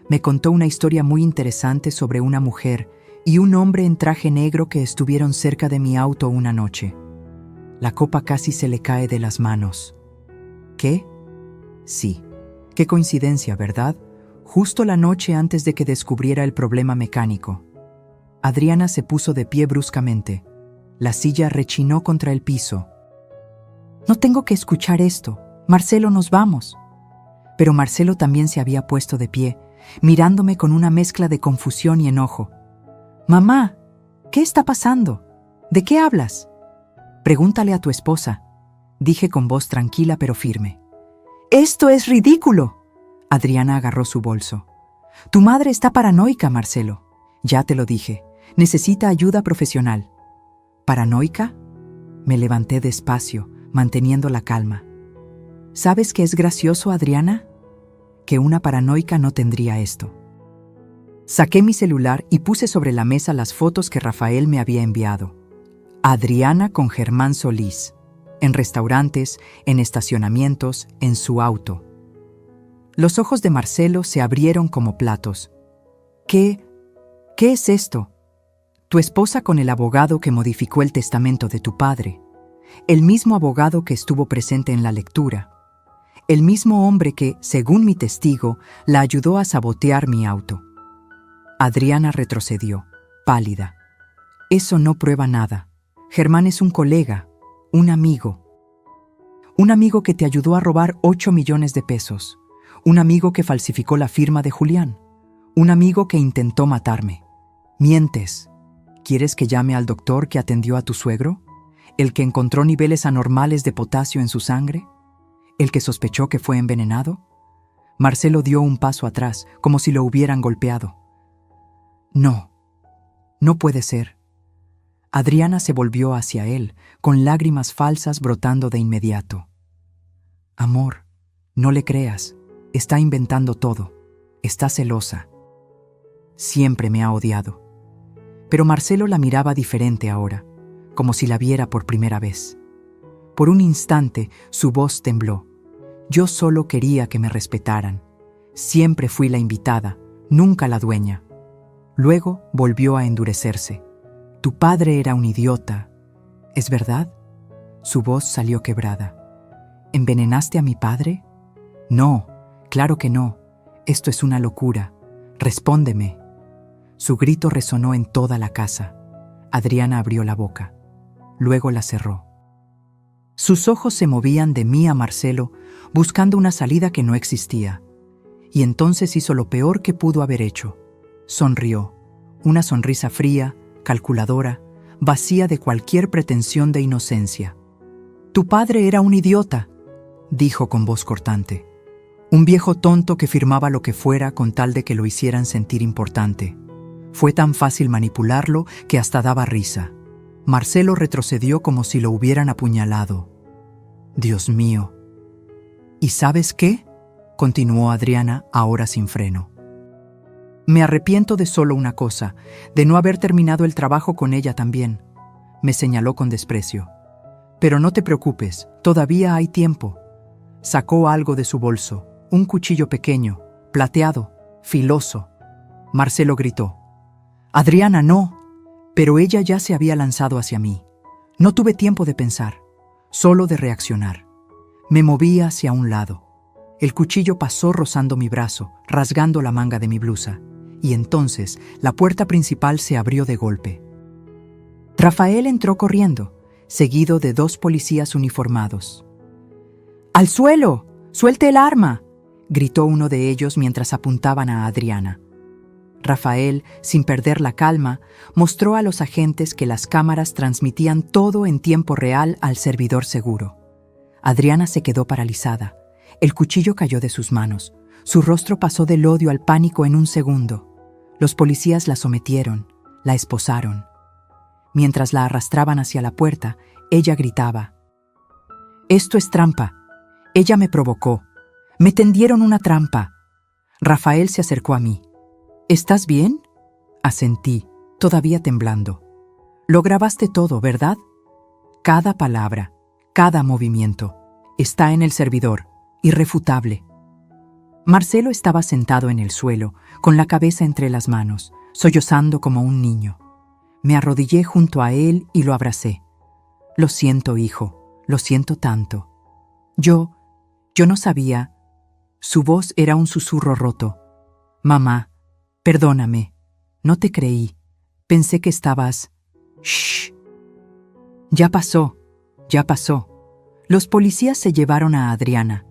Me contó una historia muy interesante sobre una mujer y un hombre en traje negro que estuvieron cerca de mi auto una noche. La copa casi se le cae de las manos. ¿Qué? Sí. Qué coincidencia, ¿verdad? Justo la noche antes de que descubriera el problema mecánico. Adriana se puso de pie bruscamente. La silla rechinó contra el piso. No tengo que escuchar esto. Marcelo, nos vamos. Pero Marcelo también se había puesto de pie, mirándome con una mezcla de confusión y enojo. Mamá, ¿qué está pasando? ¿De qué hablas? Pregúntale a tu esposa, dije con voz tranquila pero firme. ¡Esto es ridículo! Adriana agarró su bolso. Tu madre está paranoica, Marcelo. Ya te lo dije. Necesita ayuda profesional. ¿Paranoica? Me levanté despacio, manteniendo la calma. ¿Sabes qué es gracioso, Adriana? Que una paranoica no tendría esto. Saqué mi celular y puse sobre la mesa las fotos que Rafael me había enviado. Adriana con Germán Solís, en restaurantes, en estacionamientos, en su auto. Los ojos de Marcelo se abrieron como platos. ¿Qué es esto? Tu esposa con el abogado que modificó el testamento de tu padre. El mismo abogado que estuvo presente en la lectura. El mismo hombre que, según mi testigo, la ayudó a sabotear mi auto. Adriana retrocedió, pálida. Eso no prueba nada. Germán es un colega, un amigo. Un amigo que te ayudó a robar 8 millones de pesos. Un amigo que falsificó la firma de Julián. Un amigo que intentó matarme. Mientes. ¿Quieres que llame al doctor que atendió a tu suegro? ¿El que encontró niveles anormales de potasio en su sangre? ¿El que sospechó que fue envenenado? Marcelo dio un paso atrás, como si lo hubieran golpeado. No, no puede ser. Adriana se volvió hacia él, con lágrimas falsas brotando de inmediato. Amor, no le creas. Está inventando todo. Está celosa. Siempre me ha odiado. Pero Marcelo la miraba diferente ahora, como si la viera por primera vez. Por un instante, su voz tembló. Yo solo quería que me respetaran. Siempre fui la invitada, nunca la dueña. Luego volvió a endurecerse. Tu padre era un idiota. ¿Es verdad? Su voz salió quebrada. ¿Envenenaste a mi padre? No, claro que no. Esto es una locura. Respóndeme. Su grito resonó en toda la casa. Adriana abrió la boca. Luego la cerró. Sus ojos se movían de mí a Marcelo, buscando una salida que no existía. Y entonces hizo lo peor que pudo haber hecho. Sonrió. Una sonrisa fría, calculadora, vacía de cualquier pretensión de inocencia. Tu padre era un idiota, dijo con voz cortante. Un viejo tonto que firmaba lo que fuera con tal de que lo hicieran sentir importante. Fue tan fácil manipularlo que hasta daba risa. Marcelo retrocedió como si lo hubieran apuñalado. Dios mío. ¿Y sabes qué?, continuó Adriana, ahora sin freno. Me arrepiento de solo una cosa, de no haber terminado el trabajo con ella también. Me señaló con desprecio. Pero no te preocupes, todavía hay tiempo. Sacó algo de su bolso, un cuchillo pequeño, plateado, filoso. Marcelo gritó: «Adriana, no». Pero ella ya se había lanzado hacia mí. No tuve tiempo de pensar, solo de reaccionar. Me moví hacia un lado. El cuchillo pasó rozando mi brazo, rasgando la manga de mi blusa, y entonces la puerta principal se abrió de golpe. Rafael entró corriendo, seguido de 2 policías uniformados. «¡Al suelo! ¡Suelte el arma!», gritó uno de ellos mientras apuntaban a Adriana. Rafael, sin perder la calma, mostró a los agentes que las cámaras transmitían todo en tiempo real al servidor seguro. Adriana se quedó paralizada. El cuchillo cayó de sus manos. Su rostro pasó del odio al pánico en un segundo. Los policías la sometieron, la esposaron. Mientras la arrastraban hacia la puerta, ella gritaba: «Esto es trampa. Ella me provocó. Me tendieron una trampa». Rafael se acercó a mí. «¿Estás bien?», asentí, todavía temblando. «Lo grabaste todo, ¿verdad?». «Cada palabra, cada movimiento. Está en el servidor, irrefutable». Marcelo estaba sentado en el suelo, con la cabeza entre las manos, sollozando como un niño. Me arrodillé junto a él y lo abracé. «Lo siento, hijo, lo siento tanto». Yo no sabía». Su voz era un susurro roto. «Mamá, perdóname. No te creí. Pensé que estabas...». «Shh». Ya pasó. Los policías se llevaron a Adriana.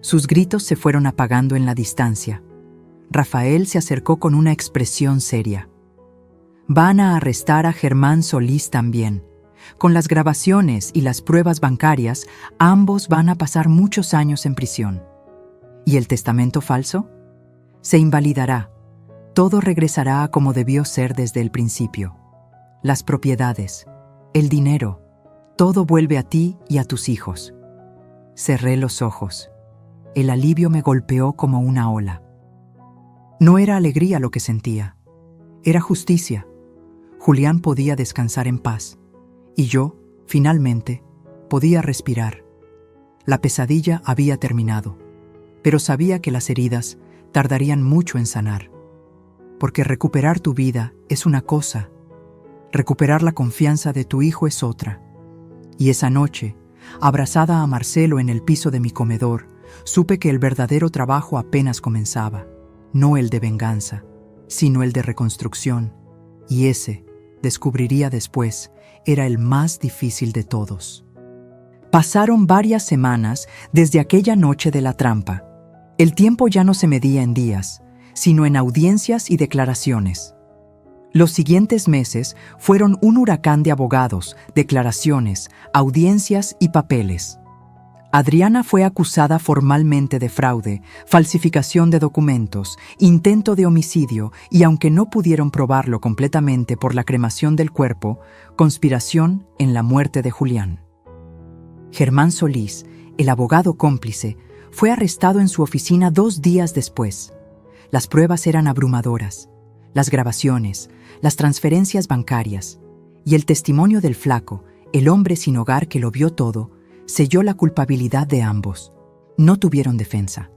Sus gritos se fueron apagando en la distancia. Rafael se acercó con una expresión seria. «Van a arrestar a Germán Solís también. Con las grabaciones y las pruebas bancarias, ambos van a pasar muchos años en prisión. ¿Y el testamento falso? Se invalidará. Todo regresará a como debió ser desde el principio. Las propiedades, el dinero, todo vuelve a ti y a tus hijos». Cerré los ojos. El alivio me golpeó como una ola. No era alegría lo que sentía. Era justicia. Julián podía descansar en paz. Y yo, finalmente, podía respirar. La pesadilla había terminado, pero sabía que las heridas tardarían mucho en sanar. Porque recuperar tu vida es una cosa, recuperar la confianza de tu hijo es otra. Y esa noche, abrazada a Marcelo en el piso de mi comedor, supe que el verdadero trabajo apenas comenzaba, no el de venganza, sino el de reconstrucción, y ese, descubriría después, era el más difícil de todos. Pasaron varias semanas desde aquella noche de la trampa. El tiempo ya no se medía en días, sino en audiencias y declaraciones. Los siguientes meses fueron un huracán de abogados, declaraciones, audiencias y papeles. Adriana fue acusada formalmente de fraude, falsificación de documentos, intento de homicidio y, aunque no pudieron probarlo completamente por la cremación del cuerpo, conspiración en la muerte de Julián. Germán Solís, el abogado cómplice, fue arrestado en su oficina 2 días después. Las pruebas eran abrumadoras, las grabaciones, las transferencias bancarias, y el testimonio del flaco, el hombre sin hogar que lo vio todo, selló la culpabilidad de ambos. No tuvieron defensa.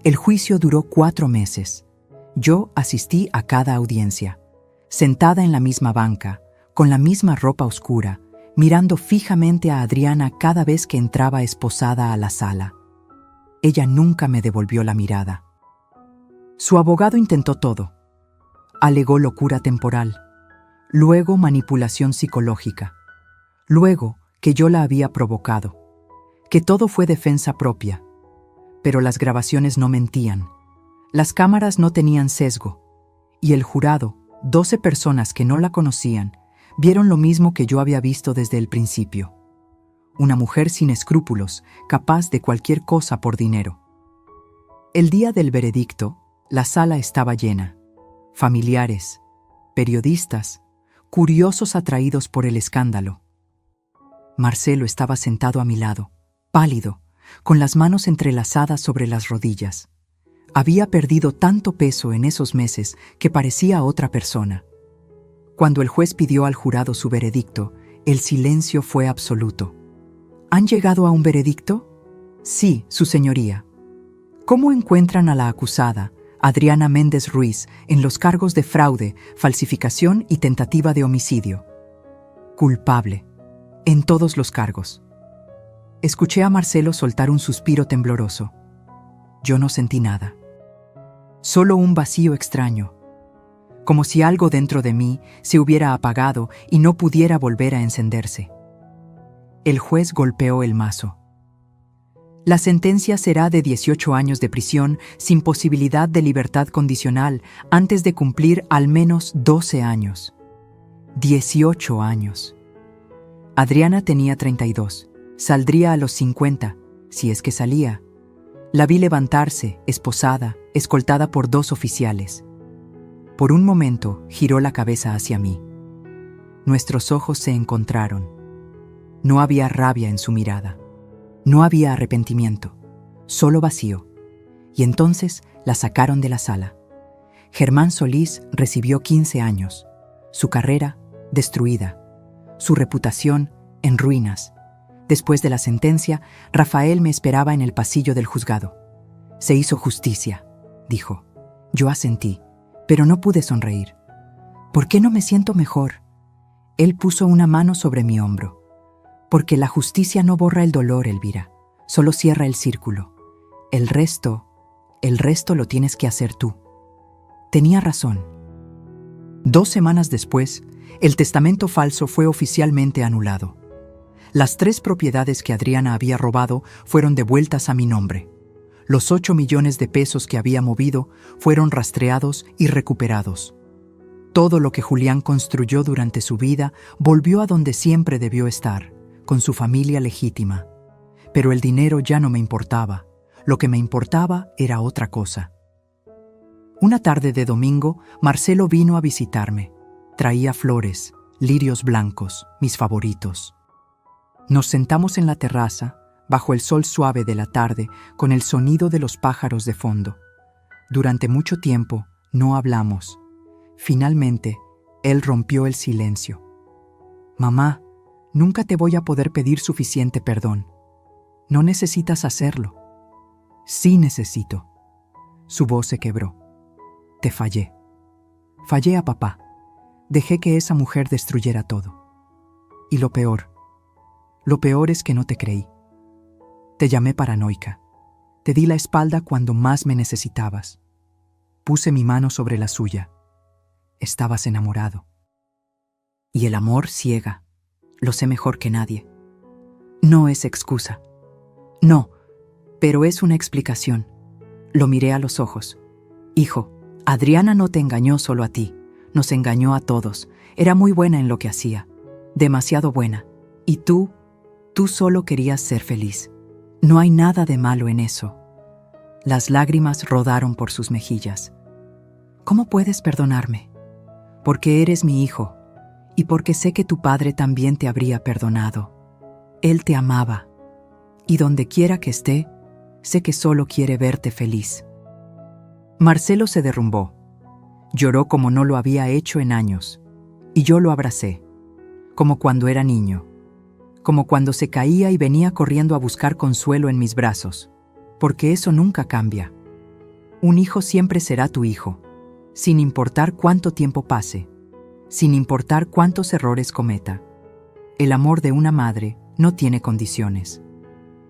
El juicio duró 4 meses. Yo asistí a cada audiencia, sentada en la misma banca, con la misma ropa oscura, mirando fijamente a Adriana cada vez que entraba esposada a la sala. Ella nunca me devolvió la mirada. Su abogado intentó todo. Alegó locura temporal, luego manipulación psicológica, luego que yo la había provocado, que todo fue defensa propia. Pero las grabaciones no mentían, las cámaras no tenían sesgo, y el jurado, 12 personas que no la conocían, vieron lo mismo que yo había visto desde el principio. Una mujer sin escrúpulos, capaz de cualquier cosa por dinero. El día del veredicto, la sala estaba llena. Familiares, periodistas, curiosos atraídos por el escándalo. Marcelo estaba sentado a mi lado, pálido, con las manos entrelazadas sobre las rodillas. Había perdido tanto peso en esos meses que parecía otra persona. Cuando el juez pidió al jurado su veredicto, el silencio fue absoluto. ¿Han llegado a un veredicto? Sí, su señoría. ¿Cómo encuentran a la acusada, Adriana Méndez Ruiz, en los cargos de fraude, falsificación y tentativa de homicidio? Culpable, en todos los cargos. Escuché a Marcelo soltar un suspiro tembloroso. Yo no sentí nada. Solo un vacío extraño, como si algo dentro de mí se hubiera apagado y no pudiera volver a encenderse. El juez golpeó el mazo. La sentencia será de 18 años de prisión sin posibilidad de libertad condicional antes de cumplir al menos 12 años. 18 años. Adriana tenía 32. Saldría a los 50, si es que salía. La vi levantarse, esposada, escoltada por 2 oficiales. Por un momento giró la cabeza hacia mí. Nuestros ojos se encontraron. No había rabia en su mirada. No había arrepentimiento, solo vacío. Y entonces la sacaron de la sala. Germán Solís recibió 15 años. Su carrera, destruida. Su reputación, en ruinas. Después de la sentencia, Rafael me esperaba en el pasillo del juzgado. Se hizo justicia, dijo. Yo asentí, pero no pude sonreír. ¿Por qué no me siento mejor? Él puso una mano sobre mi hombro. Porque la justicia no borra el dolor, Elvira, solo cierra el círculo. El resto lo tienes que hacer tú. Tenía razón. 2 semanas después, el testamento falso fue oficialmente anulado. Las 3 propiedades que Adriana había robado fueron devueltas a mi nombre. Los 8 millones de pesos que había movido fueron rastreados y recuperados. Todo lo que Julián construyó durante su vida volvió a donde siempre debió estar, con su familia legítima. Pero el dinero ya no me importaba. Lo que me importaba era otra cosa. Una tarde de domingo, Marcelo vino a visitarme. Traía flores, lirios blancos, mis favoritos. Nos sentamos en la terraza, bajo el sol suave de la tarde, con el sonido de los pájaros de fondo. Durante mucho tiempo no hablamos. Finalmente, él rompió el silencio. Mamá, nunca te voy a poder pedir suficiente perdón. No necesitas hacerlo. Sí necesito. Su voz se quebró. Te fallé. Fallé a papá. Dejé que esa mujer destruyera todo. Y lo peor es que no te creí. Te llamé paranoica. Te di la espalda cuando más me necesitabas. Puse mi mano sobre la suya. Estabas enamorado. Y el amor ciega. Lo sé mejor que nadie. No es excusa. No, pero es una explicación. Lo miré a los ojos. Hijo, Adriana no te engañó solo a ti. Nos engañó a todos. Era muy buena en lo que hacía. Demasiado buena. Y tú solo querías ser feliz. No hay nada de malo en eso. Las lágrimas rodaron por sus mejillas. ¿Cómo puedes perdonarme? Porque eres mi hijo, y porque sé que tu padre también te habría perdonado. Él te amaba, y donde quiera que esté, sé que solo quiere verte feliz. Marcelo se derrumbó. Lloró como no lo había hecho en años, y yo lo abracé, como cuando era niño. Como cuando se caía y venía corriendo a buscar consuelo en mis brazos, porque eso nunca cambia. Un hijo siempre será tu hijo, sin importar cuánto tiempo pase, sin importar cuántos errores cometa. El amor de una madre no tiene condiciones.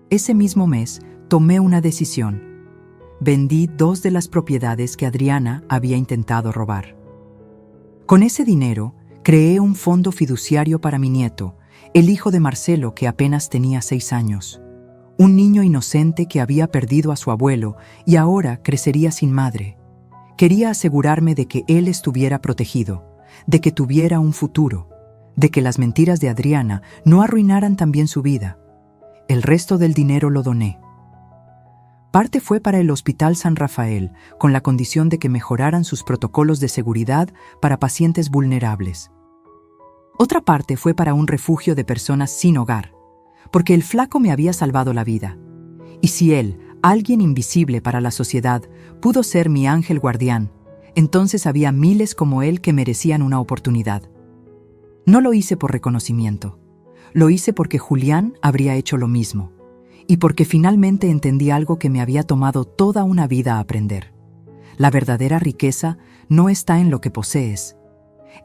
Ese mismo mes tomé una decisión. Vendí 2 de las propiedades que Adriana había intentado robar. Con ese dinero, creé un fondo fiduciario para mi nieto, el hijo de Marcelo, que apenas tenía 6 años. Un niño inocente que había perdido a su abuelo y ahora crecería sin madre. Quería asegurarme de que él estuviera protegido, de que tuviera un futuro, de que las mentiras de Adriana no arruinaran también su vida. El resto del dinero lo doné. Parte fue para el Hospital San Rafael, con la condición de que mejoraran sus protocolos de seguridad para pacientes vulnerables. Otra parte fue para un refugio de personas sin hogar, porque el flaco me había salvado la vida. Y si él, alguien invisible para la sociedad, pudo ser mi ángel guardián, entonces había miles como él que merecían una oportunidad. No lo hice por reconocimiento. Lo hice porque Julián habría hecho lo mismo, y porque finalmente entendí algo que me había tomado toda una vida aprender. La verdadera riqueza no está en lo que posees,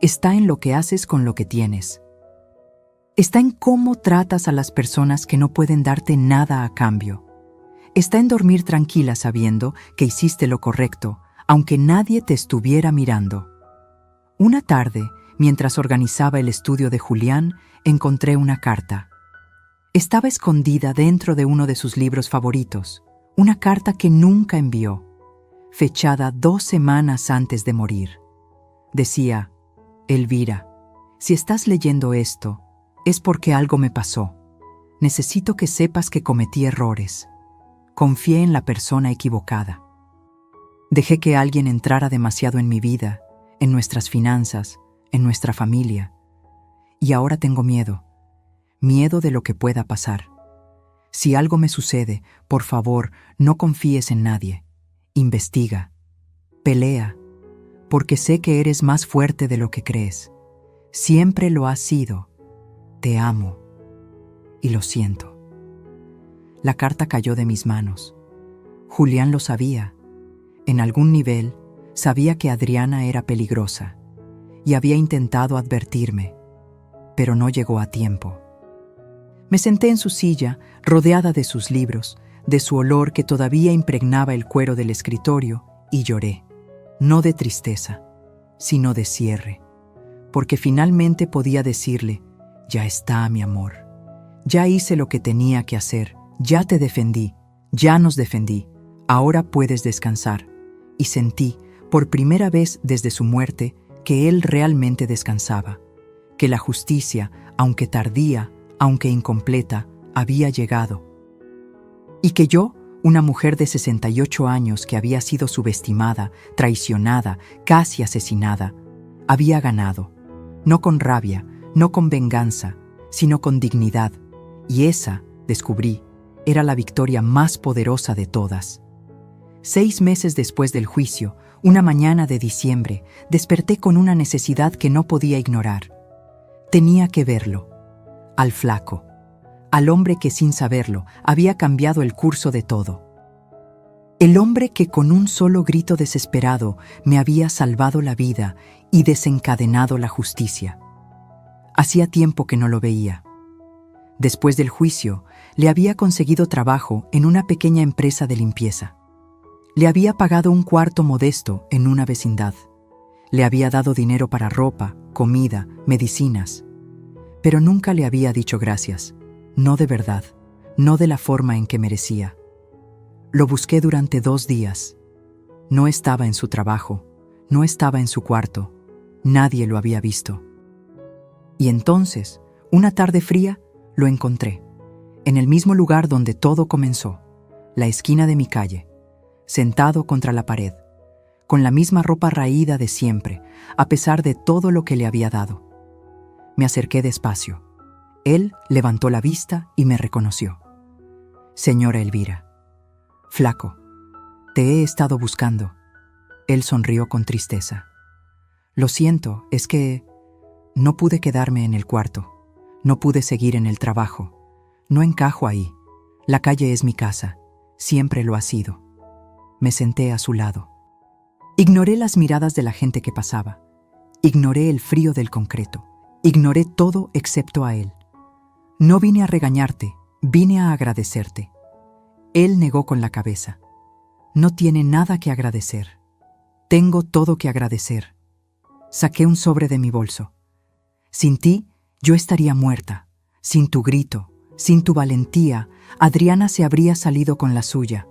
está en lo que haces con lo que tienes. Está en cómo tratas a las personas que no pueden darte nada a cambio. Está en dormir tranquila sabiendo que hiciste lo correcto, aunque nadie te estuviera mirando. Una tarde, mientras organizaba el estudio de Julián, encontré una carta. Estaba escondida dentro de uno de sus libros favoritos, una carta que nunca envió, fechada 2 semanas antes de morir. Decía: Elvira, si estás leyendo esto, es porque algo me pasó. Necesito que sepas que cometí errores. Confié en la persona equivocada. Dejé que alguien entrara demasiado en mi vida, en nuestras finanzas, en nuestra familia. Y ahora tengo miedo de lo que pueda pasar. Si algo me sucede, por favor, no confíes en nadie. Investiga, pelea, porque sé que eres más fuerte de lo que crees. Siempre lo has sido. Te amo y lo siento. La carta cayó de mis manos. Julián lo sabía. En algún nivel, sabía que Adriana era peligrosa y había intentado advertirme, pero no llegó a tiempo. Me senté en su silla, rodeada de sus libros, de su olor que todavía impregnaba el cuero del escritorio, y lloré, no de tristeza, sino de cierre, porque finalmente podía decirle: ya está, mi amor, ya hice lo que tenía que hacer, ya te defendí, ya nos defendí, ahora puedes descansar. Y sentí, por primera vez desde su muerte, que él realmente descansaba, que la justicia, aunque tardía, aunque incompleta, había llegado. Y que yo, una mujer de 68 años que había sido subestimada, traicionada, casi asesinada, había ganado, no con rabia, no con venganza, sino con dignidad, y esa, descubrí, era la victoria más poderosa de todas. 6 meses después del juicio, una mañana de diciembre, desperté con una necesidad que no podía ignorar. Tenía que verlo, al flaco, al hombre que sin saberlo había cambiado el curso de todo. El hombre que con un solo grito desesperado me había salvado la vida y desencadenado la justicia. Hacía tiempo que no lo veía. Después del juicio, le había conseguido trabajo en una pequeña empresa de limpieza. Le había pagado un cuarto modesto en una vecindad. Le había dado dinero para ropa, comida, medicinas. Pero nunca le había dicho gracias. No de verdad, no de la forma en que merecía. Lo busqué durante 2 días. No estaba en su trabajo, no estaba en su cuarto. Nadie lo había visto. Y entonces, una tarde fría, lo encontré, en el mismo lugar donde todo comenzó, la esquina de mi calle, sentado contra la pared, con la misma ropa raída de siempre, a pesar de todo lo que le había dado. Me acerqué despacio. Él levantó la vista y me reconoció. Señora Elvira. Flaco, te he estado buscando. Él sonrió con tristeza. Lo siento, es que no pude quedarme en el cuarto. No pude seguir en el trabajo. No encajo ahí. La calle es mi casa. Siempre lo ha sido. Me senté a su lado. Ignoré las miradas de la gente que pasaba. Ignoré el frío del concreto. Ignoré todo excepto a él. No vine a regañarte, vine a agradecerte. Él negó con la cabeza. No tiene nada que agradecer. Tengo todo que agradecer. Saqué un sobre de mi bolso. Sin ti, yo estaría muerta. Sin tu grito, sin tu valentía, Adriana se habría salido con la suya.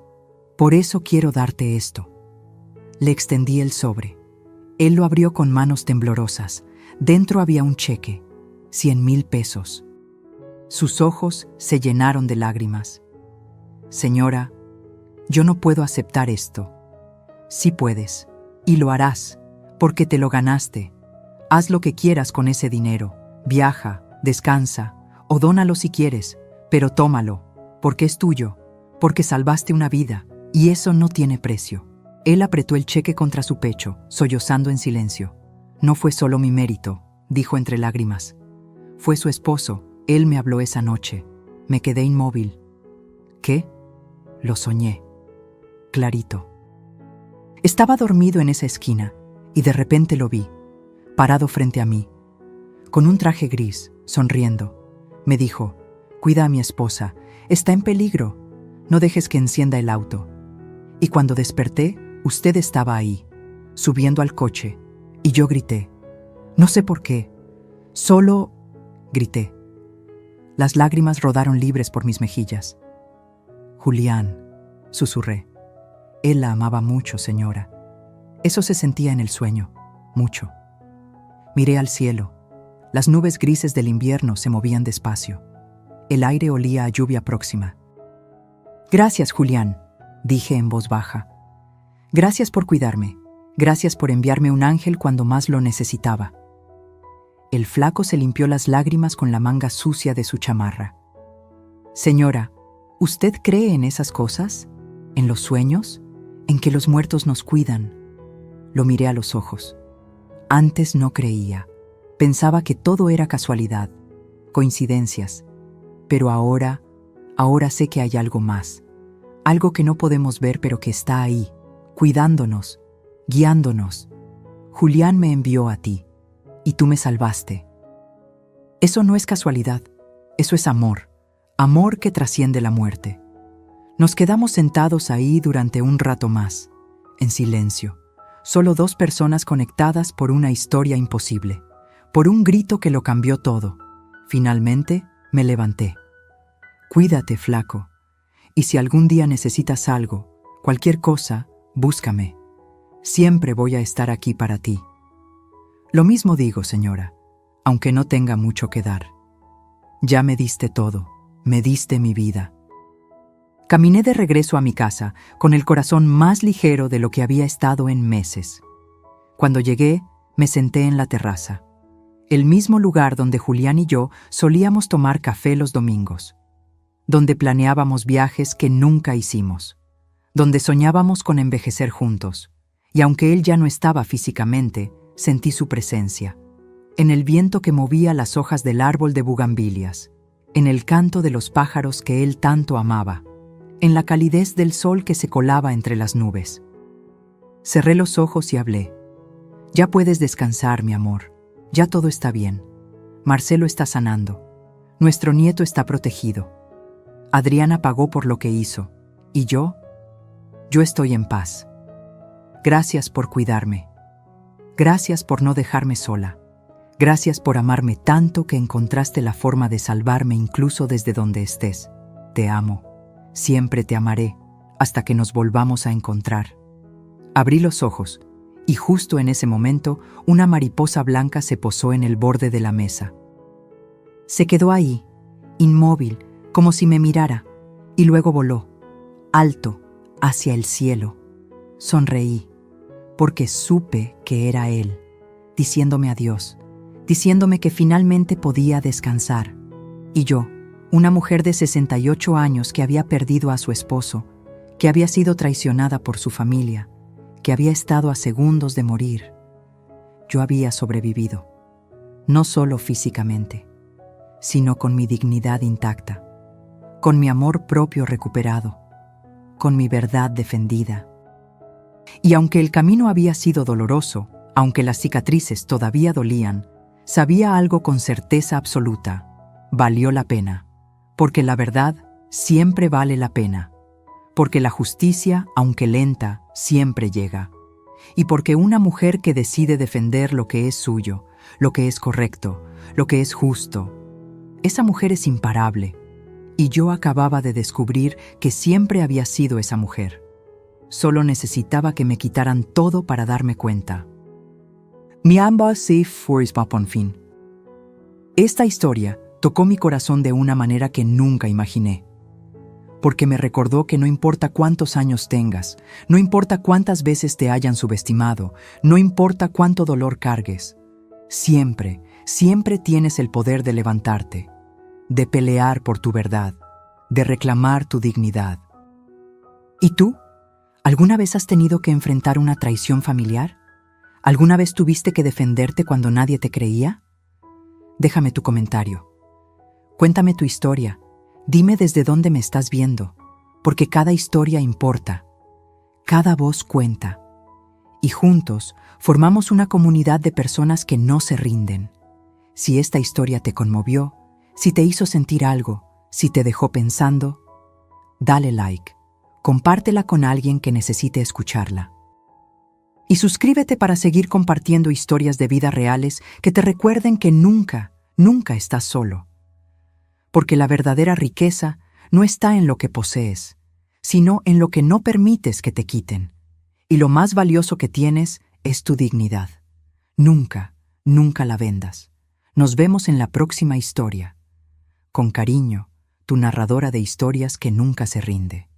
Por eso quiero darte esto. Le extendí el sobre. Él lo abrió con manos temblorosas. Dentro había un cheque, 100,000 pesos. Sus ojos se llenaron de lágrimas. Señora, yo no puedo aceptar esto. Sí puedes, y lo harás, porque te lo ganaste. Haz lo que quieras con ese dinero. Viaja, descansa, o dónalo si quieres, Pero tómalo, porque es tuyo, porque salvaste una vida, y eso no tiene precio. Él apretó el cheque contra su pecho, sollozando en silencio. No fue solo mi mérito, dijo entre lágrimas. Fue su esposo, él me habló esa noche. Me quedé inmóvil. ¿Qué? Lo soñé. Clarito. Estaba dormido en esa esquina, y de repente lo vi, parado frente a mí, con un traje gris, sonriendo. Me dijo: «Cuida a mi esposa, está en peligro, no dejes que encienda el auto». Y cuando desperté, usted estaba ahí, subiendo al coche, y yo grité. No sé por qué, solo grité. Las lágrimas rodaron libres por mis mejillas. «Julián», susurré. Él la amaba mucho, señora. Eso se sentía en el sueño, mucho. Miré al cielo. Las nubes grises del invierno se movían despacio. El aire olía a lluvia próxima. «Gracias, Julián», dije en voz baja. «Gracias por cuidarme. Gracias por enviarme un ángel cuando más lo necesitaba». El flaco se limpió las lágrimas con la manga sucia de su chamarra. «Señora, ¿usted cree en esas cosas? ¿En los sueños? ¿En que los muertos nos cuidan?» Lo miré a los ojos. Antes no creía. Pensaba que todo era casualidad, coincidencias. Pero ahora sé que hay algo más. Algo que no podemos ver pero que está ahí, cuidándonos, guiándonos. Julián me envió a ti, y tú me salvaste. Eso no es casualidad, eso es amor, amor que trasciende la muerte. Nos quedamos sentados ahí durante un rato más, en silencio, solo dos personas conectadas por una historia imposible, por un grito que lo cambió todo. Finalmente, me levanté. «Cuídate, flaco, y si algún día necesitas algo, cualquier cosa, búscame. Siempre voy a estar aquí para ti». «Lo mismo digo, señora, aunque no tenga mucho que dar. Ya me diste todo, me diste mi vida». Caminé de regreso a mi casa, con el corazón más ligero de lo que había estado en meses. Cuando llegué, me senté en la terraza, el mismo lugar donde Julián y yo solíamos tomar café los domingos, donde planeábamos viajes que nunca hicimos, donde soñábamos con envejecer juntos, y aunque él ya no estaba físicamente, sentí su presencia, en el viento que movía las hojas del árbol de bugambilias, en el canto de los pájaros que él tanto amaba, en la calidez del sol que se colaba entre las nubes. Cerré los ojos y hablé. «Ya puedes descansar, mi amor. Ya todo está bien. Marcelo está sanando. Nuestro nieto está protegido. Adriana pagó por lo que hizo. ¿Y yo? Yo estoy en paz. Gracias por cuidarme. Gracias por no dejarme sola. Gracias por amarme tanto que encontraste la forma de salvarme incluso desde donde estés. Te amo. Siempre te amaré, hasta que nos volvamos a encontrar». Abrí los ojos, y justo en ese momento, una mariposa blanca se posó en el borde de la mesa. Se quedó ahí, inmóvil, como si me mirara, y luego voló, alto, hacia el cielo. Sonreí, porque supe que era él, diciéndome adiós, diciéndome que finalmente podía descansar. Y yo, una mujer de 68 años que había perdido a su esposo, que había sido traicionada por su familia, que había estado a segundos de morir. Yo había sobrevivido, no solo físicamente, sino con mi dignidad intacta, con mi amor propio recuperado, con mi verdad defendida. Y aunque el camino había sido doloroso, aunque las cicatrices todavía dolían, sabía algo con certeza absoluta: valió la pena. Porque la verdad siempre vale la pena, porque la justicia, aunque lenta, siempre llega, y porque una mujer que decide defender lo que es suyo, lo que es correcto, lo que es justo, esa mujer es imparable, y yo acababa de descubrir que siempre había sido esa mujer. Solo necesitaba que me quitaran todo para darme cuenta. Mi amba se fue por fin. Esta historia tocó mi corazón de una manera que nunca imaginé, porque me recordó que no importa cuántos años tengas, no importa cuántas veces te hayan subestimado, no importa cuánto dolor cargues, siempre, siempre tienes el poder de levantarte, de pelear por tu verdad, de reclamar tu dignidad. ¿Y tú? ¿Alguna vez has tenido que enfrentar una traición familiar? ¿Alguna vez tuviste que defenderte cuando nadie te creía? Déjame tu comentario. Cuéntame tu historia. Dime desde dónde me estás viendo, porque cada historia importa. Cada voz cuenta. Y juntos formamos una comunidad de personas que no se rinden. Si esta historia te conmovió, si te hizo sentir algo, si te dejó pensando, dale like, compártela con alguien que necesite escucharla. Y suscríbete para seguir compartiendo historias de vida reales que te recuerden que nunca, nunca estás solo. Porque la verdadera riqueza no está en lo que posees, sino en lo que no permites que te quiten. Y lo más valioso que tienes es tu dignidad. Nunca, nunca la vendas. Nos vemos en la próxima historia. Con cariño, tu narradora de historias que nunca se rinde.